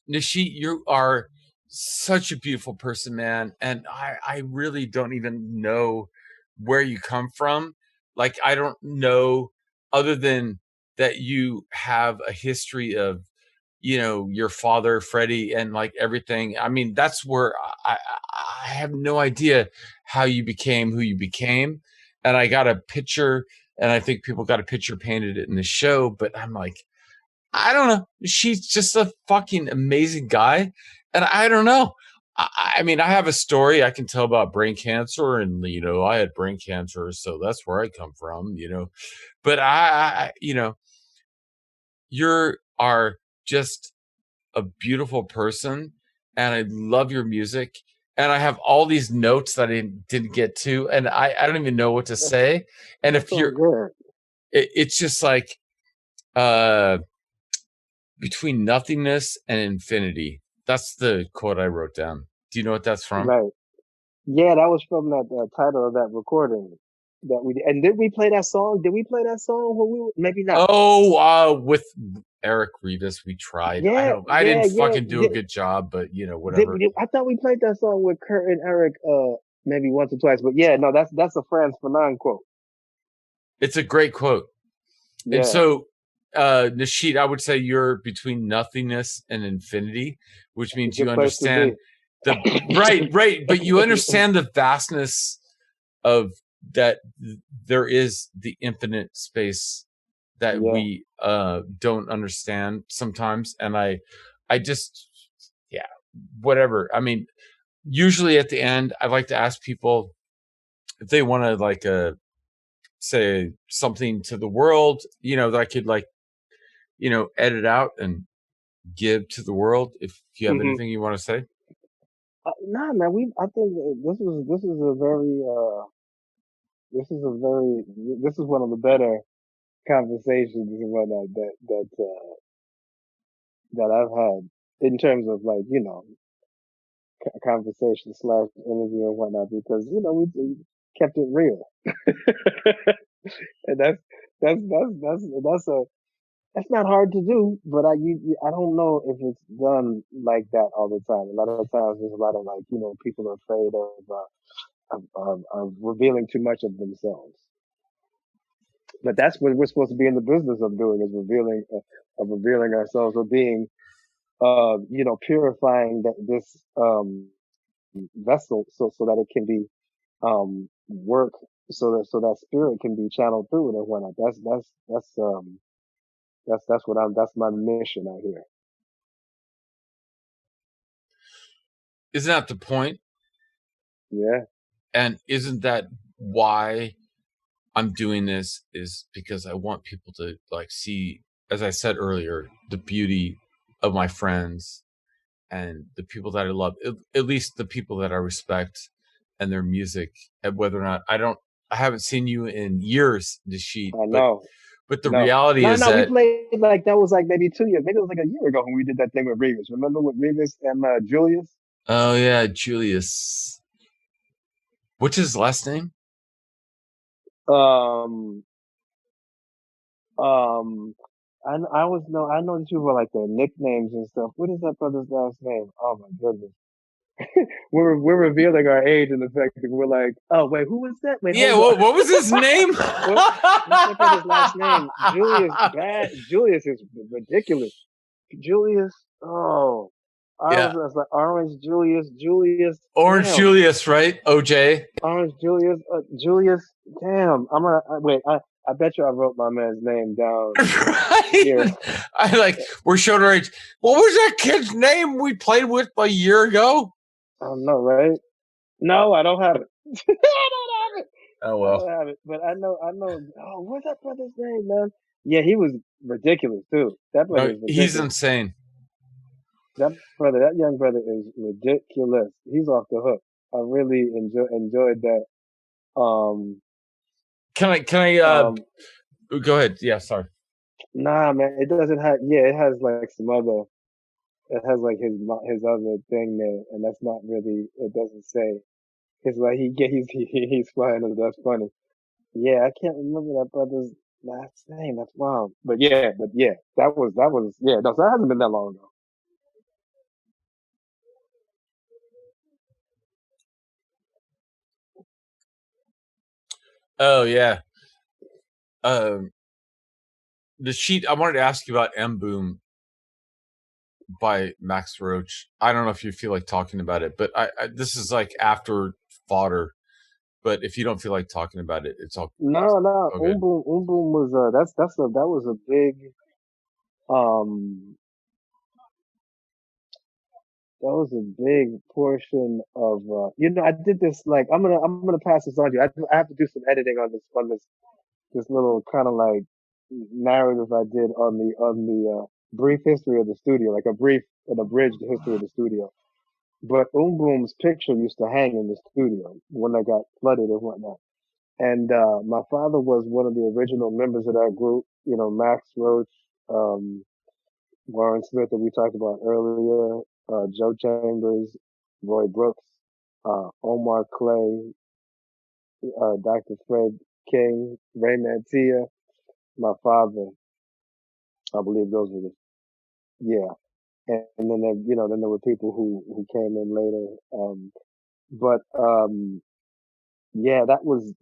Nasheet, you are such a beautiful person, man. And I really don't even know where you come from. Like, I don't know, other than that you have a history of, your father, Freddie, and like everything. I mean, that's where I have no idea how you became who you became. And I got a picture, and I think people got a picture painted in the show, but I'm like, I don't know. She's just a fucking amazing guy. And I don't know. I mean, I have a story I can tell about brain cancer, and, I had brain cancer, so that's where I come from, but you are just a beautiful person, and I love your music. And I have all these notes that I didn't get to, and I don't even know what to say. And if you're, it's just like, between nothingness and infinity. That's the quote I wrote down. Do you know what that's from? Right. Yeah, that was from that title of that recording. that we did. And did we play that song? Did we play that song when we were, maybe not? Oh, with Eric Revis, we tried. Yeah, I didn't fucking do a yeah. good job, but whatever. I thought we played that song with Kurt and Eric maybe once or twice, but yeah, no, that's a Franz Fanon quote. It's a great quote. Yeah. And so Nasheet, I would say you're between nothingness and infinity, which means you understand right, but you understand the vastness of that. There is the infinite space that we don't understand sometimes, and I just whatever. I mean, usually at the end, I like to ask people if they want to like say something to the world, that I could edit out and give to the world. If you have anything you want to say. Nah, man. I think this is one of the better conversations and whatnot that I've had in terms of conversation / interview and whatnot, because we kept it real, and that's not hard to do, but I don't know if it's done like that all the time. A lot of times there's a lot of people are afraid of revealing too much of themselves. But that's what we're supposed to be in the business of doing, is revealing ourselves, or being, purifying this vessel so that it can be work, so that spirit can be channeled through it and whatnot. That's my mission out here. Isn't that the point? Yeah. And isn't that why I'm doing this? Is because I want people to see, as I said earlier, the beauty of my friends and the people that I love, at least the people that I respect and their music, and whether or not I haven't seen you in years, Nasheet. I know. But the reality is that we played that was maybe 2 years, maybe it was a year ago when we did that thing with Revis. Remember with Revis and Julius? Oh yeah, Julius. What's his last name? I know that you were like their nicknames and stuff. What is that brother's last name? Oh my goodness. we're revealing our age and the fact that we're like, oh wait, who was that? Wait, what was his name? What's that brother's last name? Julius is ridiculous. Julius. Oh, I was like Orange Julius. Orange damn. Julius, right? OJ. Orange Julius. Julius. Damn. Wait. I bet you I wrote my man's name down. Right. Here. We're showing our age. What was that kid's name we played with a year ago? I don't know, right? No, I don't have it. I don't have it. Oh well. I don't have it. But I know. Oh, what's that brother's name, man? Yeah, he was ridiculous too. That brother is ridiculous. He's insane. That young brother is ridiculous. He's off the hook. I really enjoyed that. Can I go ahead? Yeah, sorry. Nah, man, it doesn't have. Yeah, it has some other. It has his other thing there, and that's not really. It doesn't say. It's he's flying. That's funny. Yeah, I can't remember that brother's last name. That's wild. But yeah, that was yeah. No, so that hasn't been that long ago. Oh yeah. The sheet. I wanted to ask you about M Boom by Max Roach. I don't know if you feel like talking about it, but I this is after fodder. But if you don't feel like talking about it, it's all. No. Boom was that was a big that was a big portion of I did this I'm gonna pass this on to you. I have to do some editing on this little kind of narrative I did on the brief history of the studio, an abridged history of the studio. But Boom's picture used to hang in the studio when they got flooded and whatnot. And my father was one of the original members of that group. Max Roach, Warren Smith that we talked about earlier, Joe Chambers, Roy Brooks, Omar Clay, Dr. Fred King, Ray Mantia, my father. I believe those were the, yeah. And then there, then there were people who came in later. But yeah, that was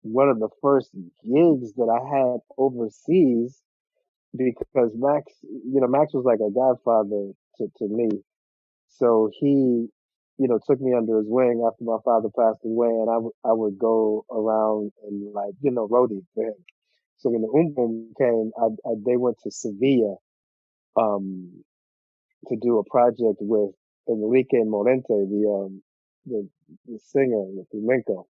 one of the first gigs that I had overseas because Max was like a godfather to me. So he, took me under his wing after my father passed away, and I would go around and like, roadie for him. So when the Boom came, they went to Sevilla, um, to do a project with Enrique Morente, the, the singer, the flamenco.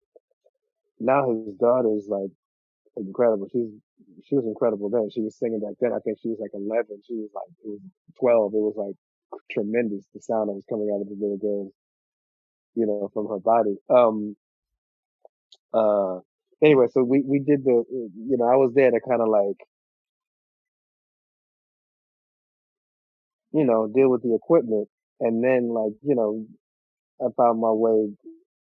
Now his daughter's like incredible. She was incredible then. She was singing back then. I think she was like 11. She was like, it was 12. It was like tremendous, the sound that was coming out of the little girl, from her body. Uh, anyway, so we did I was there to kind of like, deal with the equipment. And then like, I found my way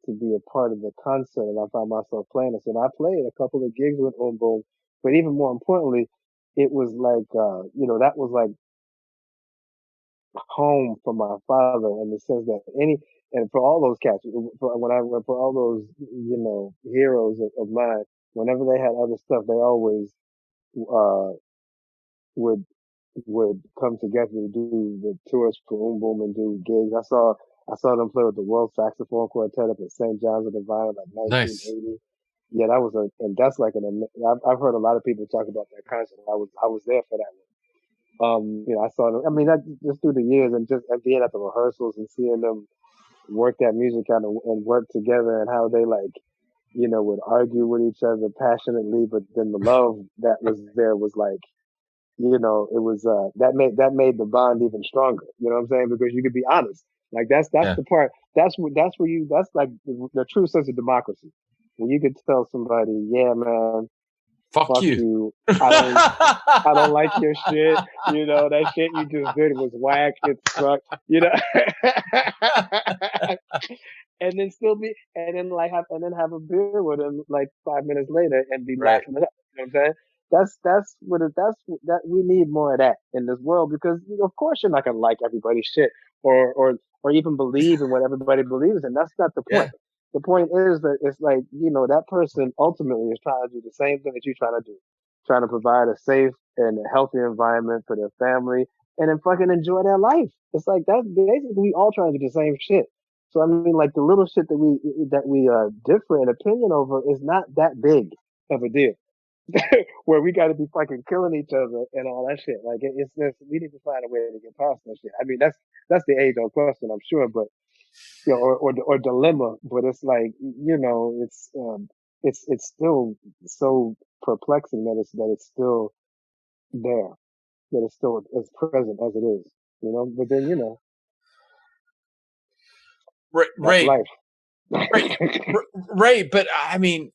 to be a part of the concert, and I found myself playing it. So I played a couple of gigs with Boom, but even more importantly, it was like, that was like home for my father in the sense that and for all those cats, for all those, heroes of mine, whenever they had other stuff, they always, uh, would, would come together to do the tours for Boom and do gigs. I saw them play with the World Saxophone Quartet up at St. John's of the Vine, like Nice. 1980. Yeah, and that's like I've heard a lot of people talk about that concert. I was there for that one. I saw them. I mean, that just through the years and just being at the rehearsals and seeing them work that music out and work together and how they like, would argue with each other passionately, but then the love that was there was like, it was that made the bond even stronger. You know what I'm saying? Because you could be honest. Like that's Yeah. the part. That's like the true sense of democracy. When you could tell somebody, yeah, man, Fuck you. I don't like your shit. That shit you just did was whack. It sucked. And then have a beer with him like 5 minutes later and be Right. laughing it up. You know what I'm saying? That we need more of that in this world because of course you're not gonna like everybody's shit or even believe in what everybody believes in. That's not the point. Yeah. The point is that it's like, that person ultimately is trying to do the same thing that you're trying to do, trying to provide a safe and a healthy environment for their family and then fucking enjoy their life. It's like that's basically we all trying to do the same shit. So I mean, like the little shit that we differ in opinion over is not that big of a deal. Where we got to be fucking killing each other and all that shit. Like it's just we need to find a way to get past that shit. I mean, that's the age old question, I'm sure, but or dilemma. But it's like it's still so perplexing that it's still there, that it's still as present as it is, But then that's Right. life. Right. But I mean,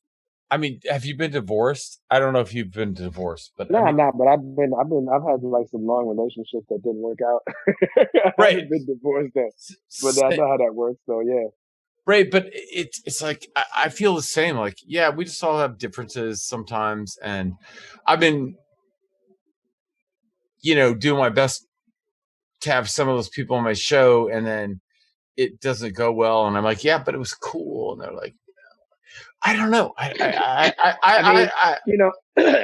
have you been divorced? I don't know if you've been divorced, but Nah, but I've had like some long relationships that didn't work out. I right. haven't been divorced though, but I know how that works. So yeah. Right, but it's like I feel the same. Like, yeah, we just all have differences sometimes, and I've been, doing my best to have some of those people on my show, and then it doesn't go well, and I'm like, yeah, but it was cool, and they're like, I don't know, I mean,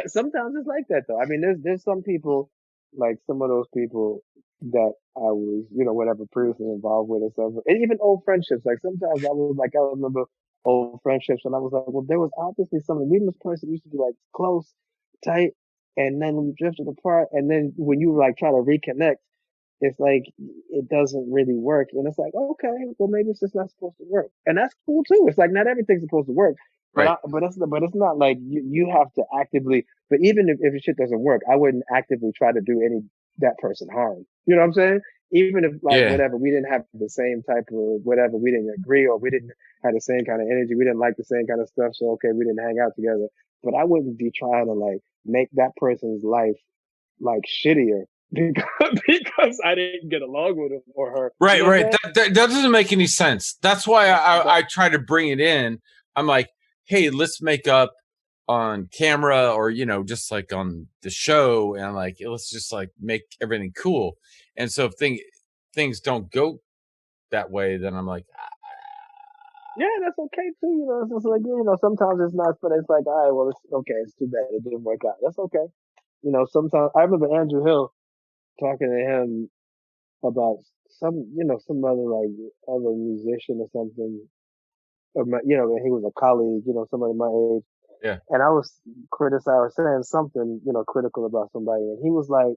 sometimes it's like that though. I mean, there's some people, like some of those people that I was, whatever previously involved with or something, and even old friendships. Like sometimes I was like, I remember old friendships, and I was like, well, there was obviously something. Me and this person used to be like close, tight, and then we drifted apart, and then when you like try to reconnect, it's like it doesn't really work. And it's like, okay, well maybe it's just not supposed to work. And that's cool too. It's like not everything's supposed to work. But right. But it's not like you have to actively, but even if shit doesn't work, I wouldn't actively try to do that person harm. You know what I'm saying? Even if whatever, we didn't have the same type of whatever, we didn't agree or we didn't have the same kind of energy. We didn't like the same kind of stuff. So, okay, we didn't hang out together, but I wouldn't be trying to like make that person's life like shittier because I didn't get along with him or her. Right, right. That doesn't make any sense. That's why I try to bring it in. I'm like, hey, let's make up on camera or, you know, just like on the show, and like, let's just like make everything cool. And so if things don't go that way, then I'm like, yeah, that's okay too. You know, it's just like, you know, sometimes it's not, but it's like, all right, well, it's okay. It's too bad it didn't work out. That's okay. You know, sometimes I remember Andrew Hill talking to him about some, you know, some other like other musician or something. Or you know, he was a colleague, you know, somebody my age. yeah. And I was criticizing or saying something, you know, critical about somebody. And he was like,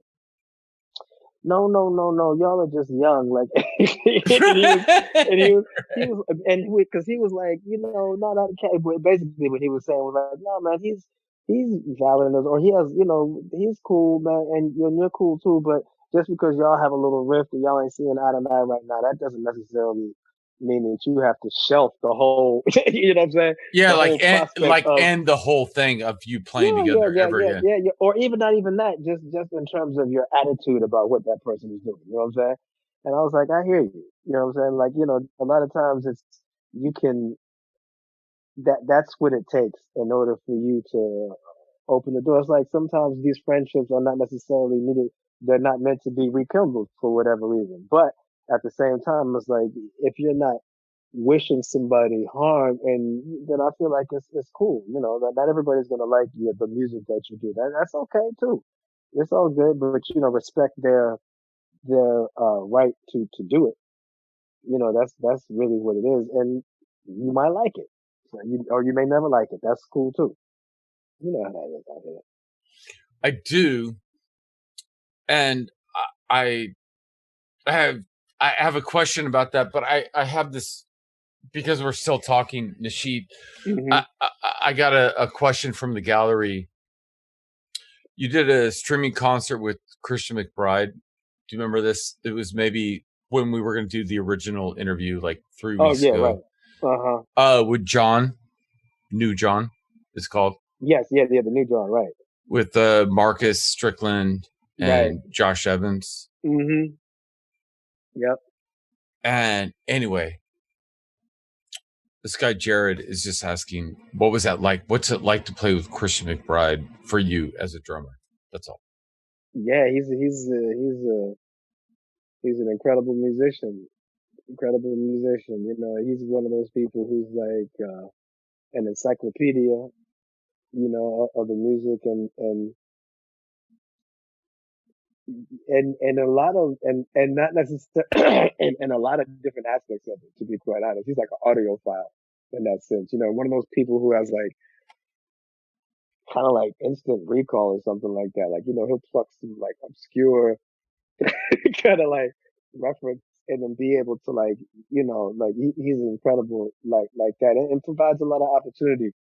no, no, no, no, y'all are just young. Like, because he was like, you know, no, that okay. But basically what he was saying was like, no, man, he's valid, or he has, you know, he's cool, man, and you're cool too. But just because y'all have a little rift and y'all ain't seeing eye to eye right now, that doesn't necessarily mean that you have to shelf the whole, you know what I'm saying? Yeah, the like end the whole thing of you playing together ever again. Yeah. Or even not even that, just in terms of your attitude about what that person is doing. You know what I'm saying? And I was like, I hear you. You know what I'm saying? Like, you know, a lot of times you can, that's what it takes in order for you to open the door. It's like sometimes these friendships are not necessarily needed. They're not meant to be rekindled for whatever reason. But at the same time, it's like, if you're not wishing somebody harm, and then I feel like it's cool. You know, that not everybody's gonna like the music that you do. That's okay too. It's all good, but you know, respect their right to do it. You know, that's really what it is, and you might like it, so or you may never like it. That's cool too. You know how that is out here. I do, and I have a question about that, but I have this because we're still talking, Nasheet. Mm-hmm. I got a question from the gallery. You did a streaming concert with Christian McBride. Do you remember this? It was maybe when we were going to do the original interview, like 3 weeks ago. Right. With Jon, New Jon, it's called. Yes, the new Jon, right? With Marcus Strickland and Josh Evans. Mm-hmm. Yep. And anyway, this guy Jared is just asking, what was that like? What's it like to play with Christian McBride for you as a drummer? That's all. Yeah, he's an incredible musician. Incredible musician. You know, he's one of those people who's like an encyclopedia, you know, of the music, and a lot of and not necessarily and a lot of different aspects of it. To be quite honest, he's like an audiophile in that sense. You know, one of those people who has like kind of like instant recall or something like that. Like, you know, he'll pluck some like obscure kind of like reference and then be able to like, you know, like he's incredible like that, and provides a lot of opportunity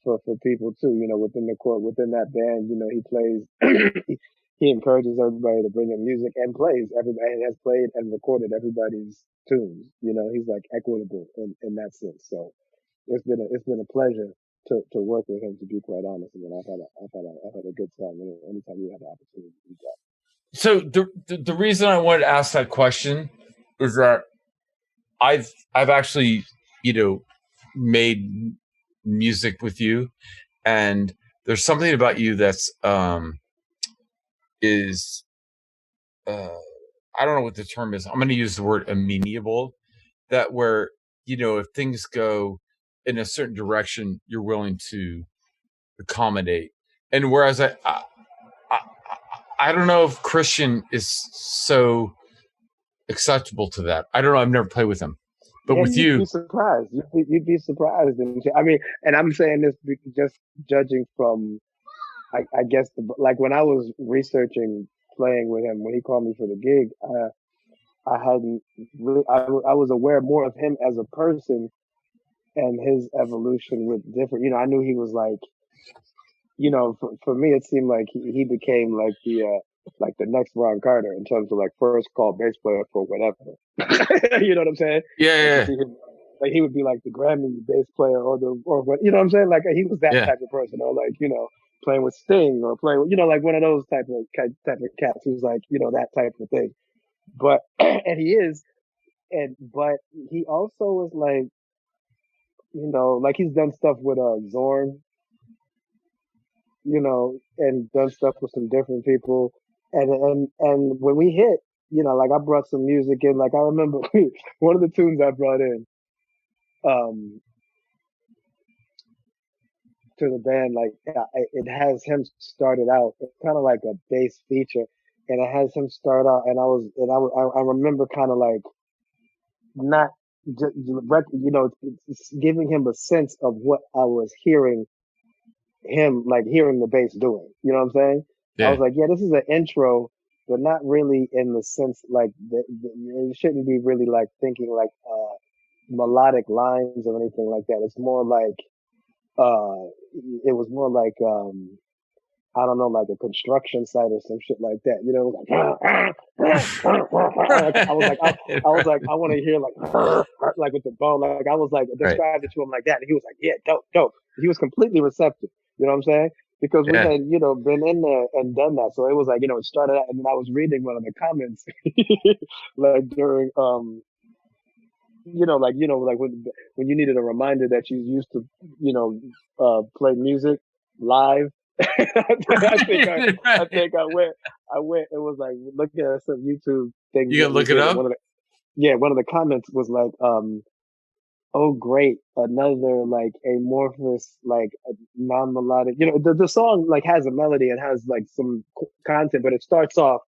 for people too, you know, within the court, within that band. You know, he plays he encourages everybody to bring in music and plays everybody, and has played and recorded everybody's tunes. You know, he's like equitable in that sense. So it's been a pleasure to work with him, to be quite honest. I mean, I've had a good time anytime you have the opportunity to do that. So the reason I wanted to ask that question is that I've actually, you know, made music with you, and there's something about you that's is I don't know what the term is. I'm going to use the word amenable, that where, you know, if things go in a certain direction, you're willing to accommodate. And whereas I don't know if Christian is so acceptable to that. I don't know. I've never played with him, but with you'd be surprised. You'd be surprised. I mean, and I'm saying this just judging from, I guess, like when I was researching playing with him, when he called me for the gig, I hadn't really, I was aware more of him as a person and his evolution with different, you know, I knew he was like, you know, for me, it seemed like he became like the next Ron Carter in terms of like first call bass player for whatever. You know what I'm saying? Yeah. Like he would be like the Grammy bass player or what, you know what I'm saying? Like he was that type of person, or like, you know, playing with Sting or playing with, you know, like one of those type of cats who's like, you know, that type of thing. But, and he is, but he also is like, like he's done stuff with Zorn, and done stuff with some different people. And when we hit, like I brought some music in. Like I remember one of the tunes I brought in um to the band, like it has him started out. It's kind of like a bass feature, and it has him start out. And I remember kind of like not just, it's giving him a sense of what I was hearing him, like hearing the bass doing. You know what I'm saying? I was Yeah. like, yeah, this is an intro, but not really in the sense like it shouldn't be really like thinking like melodic lines or anything like that. It's more like uh it was more like I don't know, like a construction site or some shit like that. It was like, I was like, I want to hear like with the bone. Like I was like, Right. described it to him like that, and he was like, yeah, dope, dope. He was completely receptive. You know what I'm saying? Because we Yeah. had, been in there and done that. So it was like, it started out, and then I was reading one of the comments, like during, like when you needed a reminder that you used to, play music live. I think I went. It was like looking at some YouTube things You that can we look it did. And up. one of the comments was like, "Oh, great, another like amorphous, like non-melodic." The song like has a melody and has like some content, but it starts off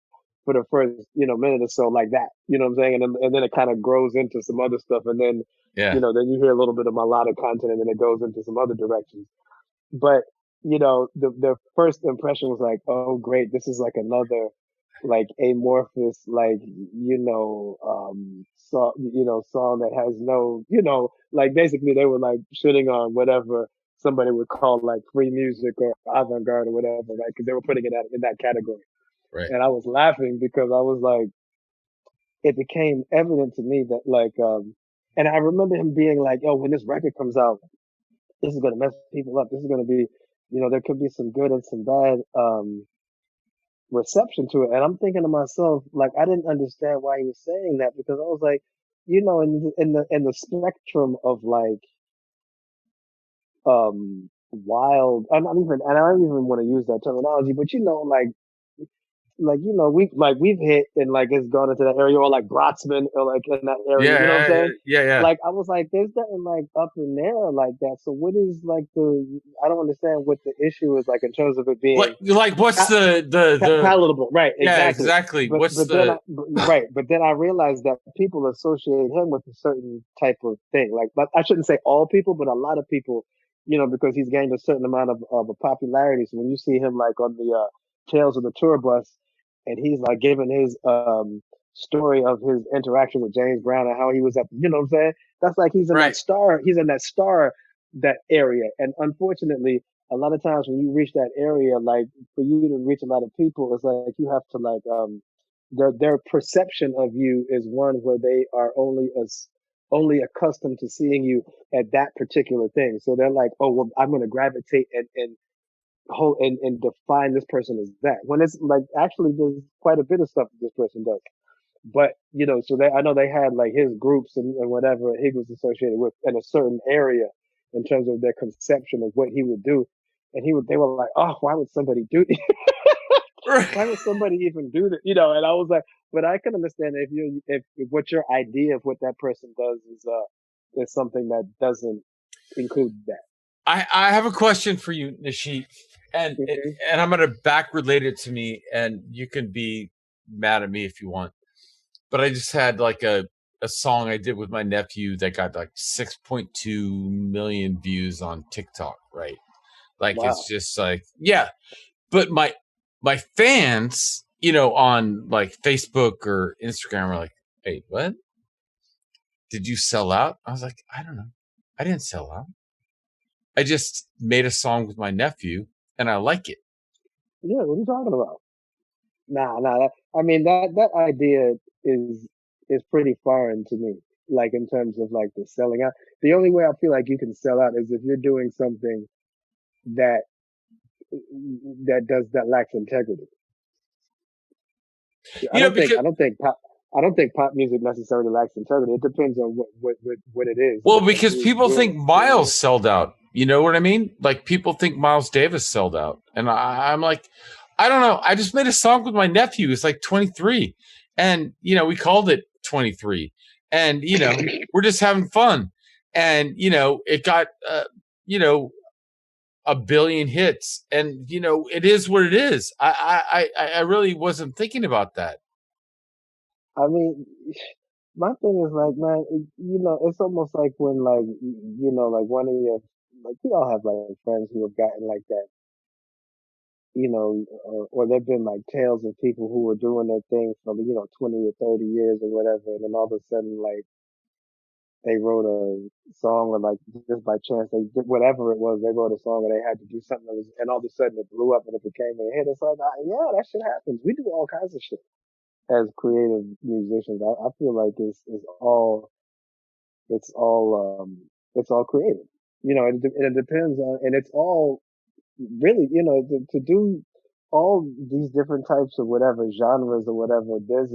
for the first minute or so like that. You know what I'm saying? And then it kind of grows into some other stuff, and then Yeah. then you hear a little bit of melodic content, and then it goes into some other directions. But the first impression was like, oh great, this is like another like amorphous like song that has no like basically they were like shitting on whatever somebody would call like free music or avant-garde or whatever, right? Because they were putting it in that category. Right. And I was laughing because I was like, it became evident to me that like and I remember him being like, yo, when this record comes out, this is gonna mess people up. This is gonna be, there could be some good and some bad reception to it. And I'm thinking to myself, like, I didn't understand why he was saying that because I was like, in the spectrum of like wild. I don't even want to use that terminology, but we've hit and like it's gone into that area or like Brotsman or like in that area, you know what I'm saying? Yeah. Like I was like, there's nothing like up in there like that. So what is like I don't understand what the issue is like in terms of it being what's the palatable, right? yeah, Exactly. exactly. But What's but then I, right, but then I realized that people associate him with a certain type of thing. Like, but I shouldn't say all people, but a lot of people, because he's gained a certain amount of a popularity. So when you see him like on the Tales of the Tour Bus, and he's like giving his story of his interaction with James Brown and how he was at, you know what I'm saying? That's like he's in that star, that area. And unfortunately, a lot of times when you reach that area, like for you to reach a lot of people, it's like you have to like their perception of you is one where they are only accustomed to seeing you at that particular thing. So they're like, oh well, I'm gonna gravitate and define this person as that. When it's like actually there's quite a bit of stuff that this person does. But so I know they had like his groups and whatever he was associated with in a certain area in terms of their conception of what he would do. And they were like, oh, why would somebody do this? Why would somebody even do that? And I was like, but I can understand if what your idea of what that person does is something that doesn't include that. I have a question for you, Nasheet, and I'm going to back relate it to me, and you can be mad at me if you want. But I just had like a song I did with my nephew that got like 6.2 million views on TikTok, right? Like wow. It's just like, yeah. But my fans, on like Facebook or Instagram are like, hey, what? Did you sell out? I was like, I don't know. I didn't sell out. I just made a song with my nephew and I like it. Yeah, what are you talking about? Nah. I mean, that idea is pretty foreign to me. Like in terms of like the selling out. The only way I feel like you can sell out is if you're doing something that lacks integrity. I don't think I don't think pop music necessarily lacks integrity. It depends on what it is. Well, because people think Miles sold out. You know what I mean? Like people think Miles Davis sold out, and I'm like, I don't know. I just made a song with my nephew. He's like 23, and we called it 23, and we're just having fun, and it got a billion hits, and it is what it is. I really wasn't thinking about that. I mean, my thing is like, man, it's almost like when like like one of your like we all have like friends who have gotten like that, or there've been like tales of people who were doing their thing for 20 or 30 years or whatever, and then all of a sudden like they wrote a song or like just by chance they did whatever it was, they wrote a song and they had to do something that was, and all of a sudden it blew up and it became a hit. It's like, yeah, that shit happens. We do all kinds of shit as creative musicians. I feel like it's all creative. It depends on, and it's all really, to do all these different types of whatever genres or whatever. There's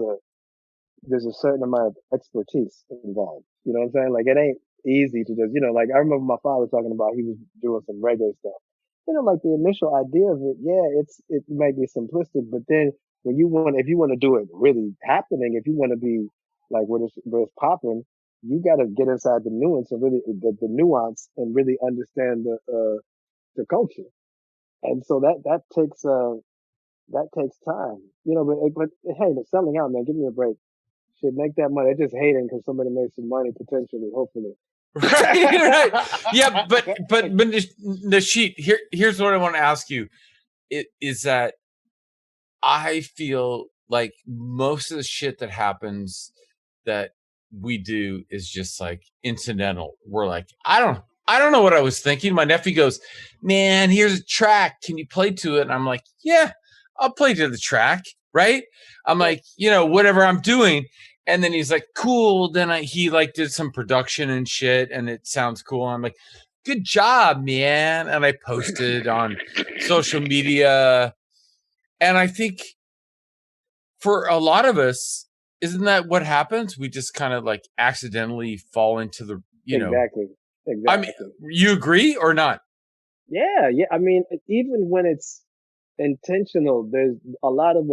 a certain amount of expertise involved. You know what I'm saying? Like it ain't easy to just, like I remember my father talking about he was doing some reggae stuff. Like the initial idea of it, yeah, it might be simplistic, but then if you want to do it really happening, if you want to be like where it's popping, you got to get inside the nuance and really the nuance and really understand the culture. And so that takes time, but hey, the selling out, man, give me a break. Should make that money. They're just hating because somebody made some money potentially, hopefully. Right. Yeah, but Nasheet, here's what I want to ask you. Is that I feel like most of the shit that happens that we do is just like incidental. We're like, I don't know what I was thinking. My nephew goes, man, here's a track. Can you play to it? And I'm like, yeah, I'll play to the track. Right. I'm like, whatever I'm doing. And then he's like, cool. Then he like did some production and shit and it sounds cool. I'm like, good job, man. And I posted on social media. And I think for a lot of us, isn't that what happens? We just kind of like accidentally fall into the, Exactly. I mean, you agree or not? Yeah. I mean, even when it's intentional, there's a lot of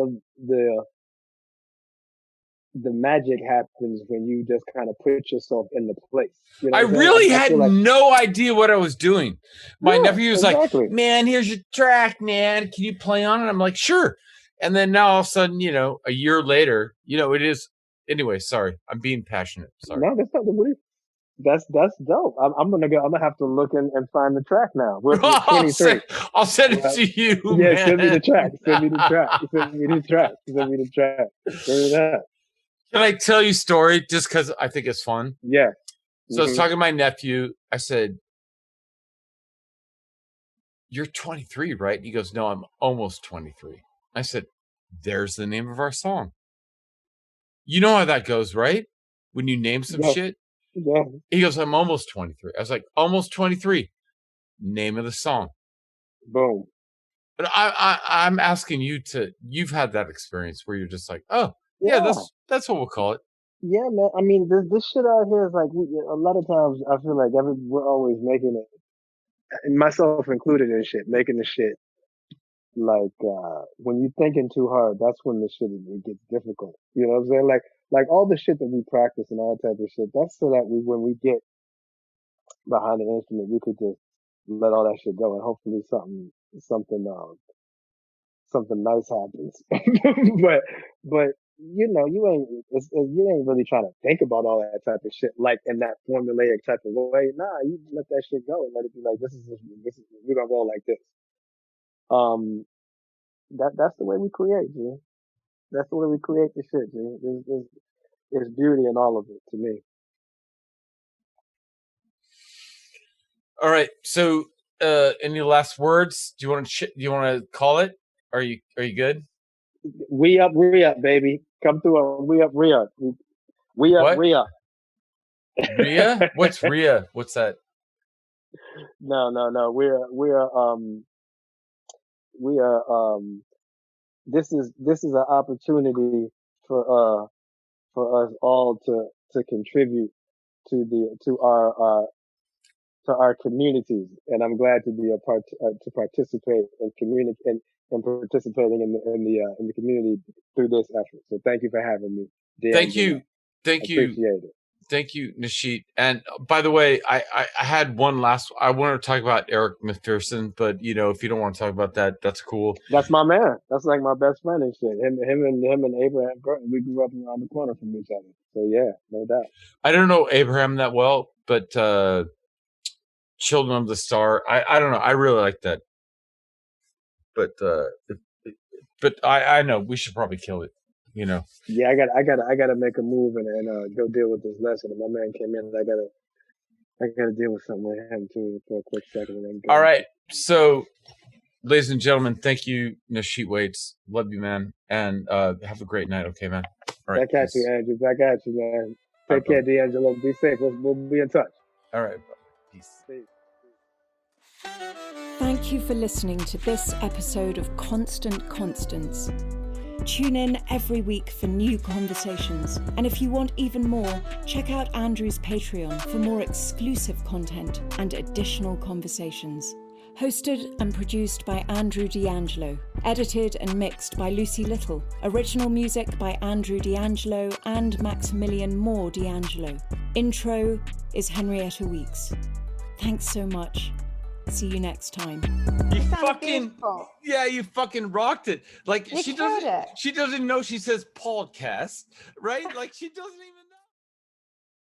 the magic happens when you just kind of put yourself in the place. I really had no idea what I was doing. My nephew was like, man, here's your track, man. Can you play on it? I'm like, sure. And then now all of a sudden, a year later, it is. Anyway, sorry. I'm being passionate. Sorry. No, that's not the weird. That's dope. I'm gonna have to look and find the track now. We're 23. I'll send it to you. Yeah, man. Send me the track. Send me the track. Send me the track. Send me the track. Send me that. Can I tell you a story just because I think it's fun? Yeah. So I was talking to my nephew. I said, you're 23, right? He goes, no, I'm almost 23. I said, there's the name of our song. You know how that goes, right? When you name some shit. Yeah. He goes, I'm almost 23. I was like, almost 23. Name of the song. Boom. But I'm asking you you've had that experience where you're just like, oh, yeah, that's what we'll call it. Yeah, man. I mean, this shit out here is like, a lot of times I feel like we're always making it, and myself included in shit, making the shit like, when you're thinking too hard, that's when the shit, it gets difficult. You know what I'm saying? Like all the shit that we practice and all that type of shit, that's so that when we get behind the instrument, we could just let all that shit go and hopefully something nice happens. but you ain't really trying to think about all that type of shit like in that formulaic type of way. Nah, you let that shit go and let it be like, this is we're gonna roll like this. That's the way we create, man. That's the way we create the shit, man. There's beauty in all of it to me. All right. So, any last words? Do you want to call it? Are you good? We up, baby. Come through. We up, we up. What? Ria. Ria? What's Ria? What's that? No. This is an opportunity for for us all to contribute to our communities, and I'm glad to be to participate and communicate and participating in the community through this effort. So thank you for having me. Thank you. Appreciate it. Thank you, Nasheet. And by the way, I had one last. I want to talk about Eric McPherson, but if you don't want to talk about that, that's cool. That's my man. That's like my best friend and shit. Him and Abraham Burton. We grew up around the corner from each other. So yeah, no doubt. I don't know Abraham that well, but Children of the Star. I don't know. I really like that. But I know we should probably kill it. Yeah, I gotta make a move and go deal with this lesson. And my man came in, and I gotta deal with something with him too for a quick second. And then all right, so ladies and gentlemen, thank you, Nasheet Waits. Love you, man, and have a great night. Okay, man. All right, back at you, Andrew. Back at you, man. Take care, D'Angelo. Be safe. We'll be in touch. All right, brother. Peace. Thank you for listening to this episode of Constant Constance. Tune in every week for new conversations. And if you want even more, check out Andrew's Patreon for more exclusive content and additional conversations. Hosted and produced by Andrew D'Angelo. Edited and mixed by Lucy Little. Original music by Andrew D'Angelo and Maximilian Moore D'Angelo. Intro is Henrietta Weeks. Thanks so much. See you next time. You fucking rocked it. Like she doesn't know she says podcast, right? Like she doesn't even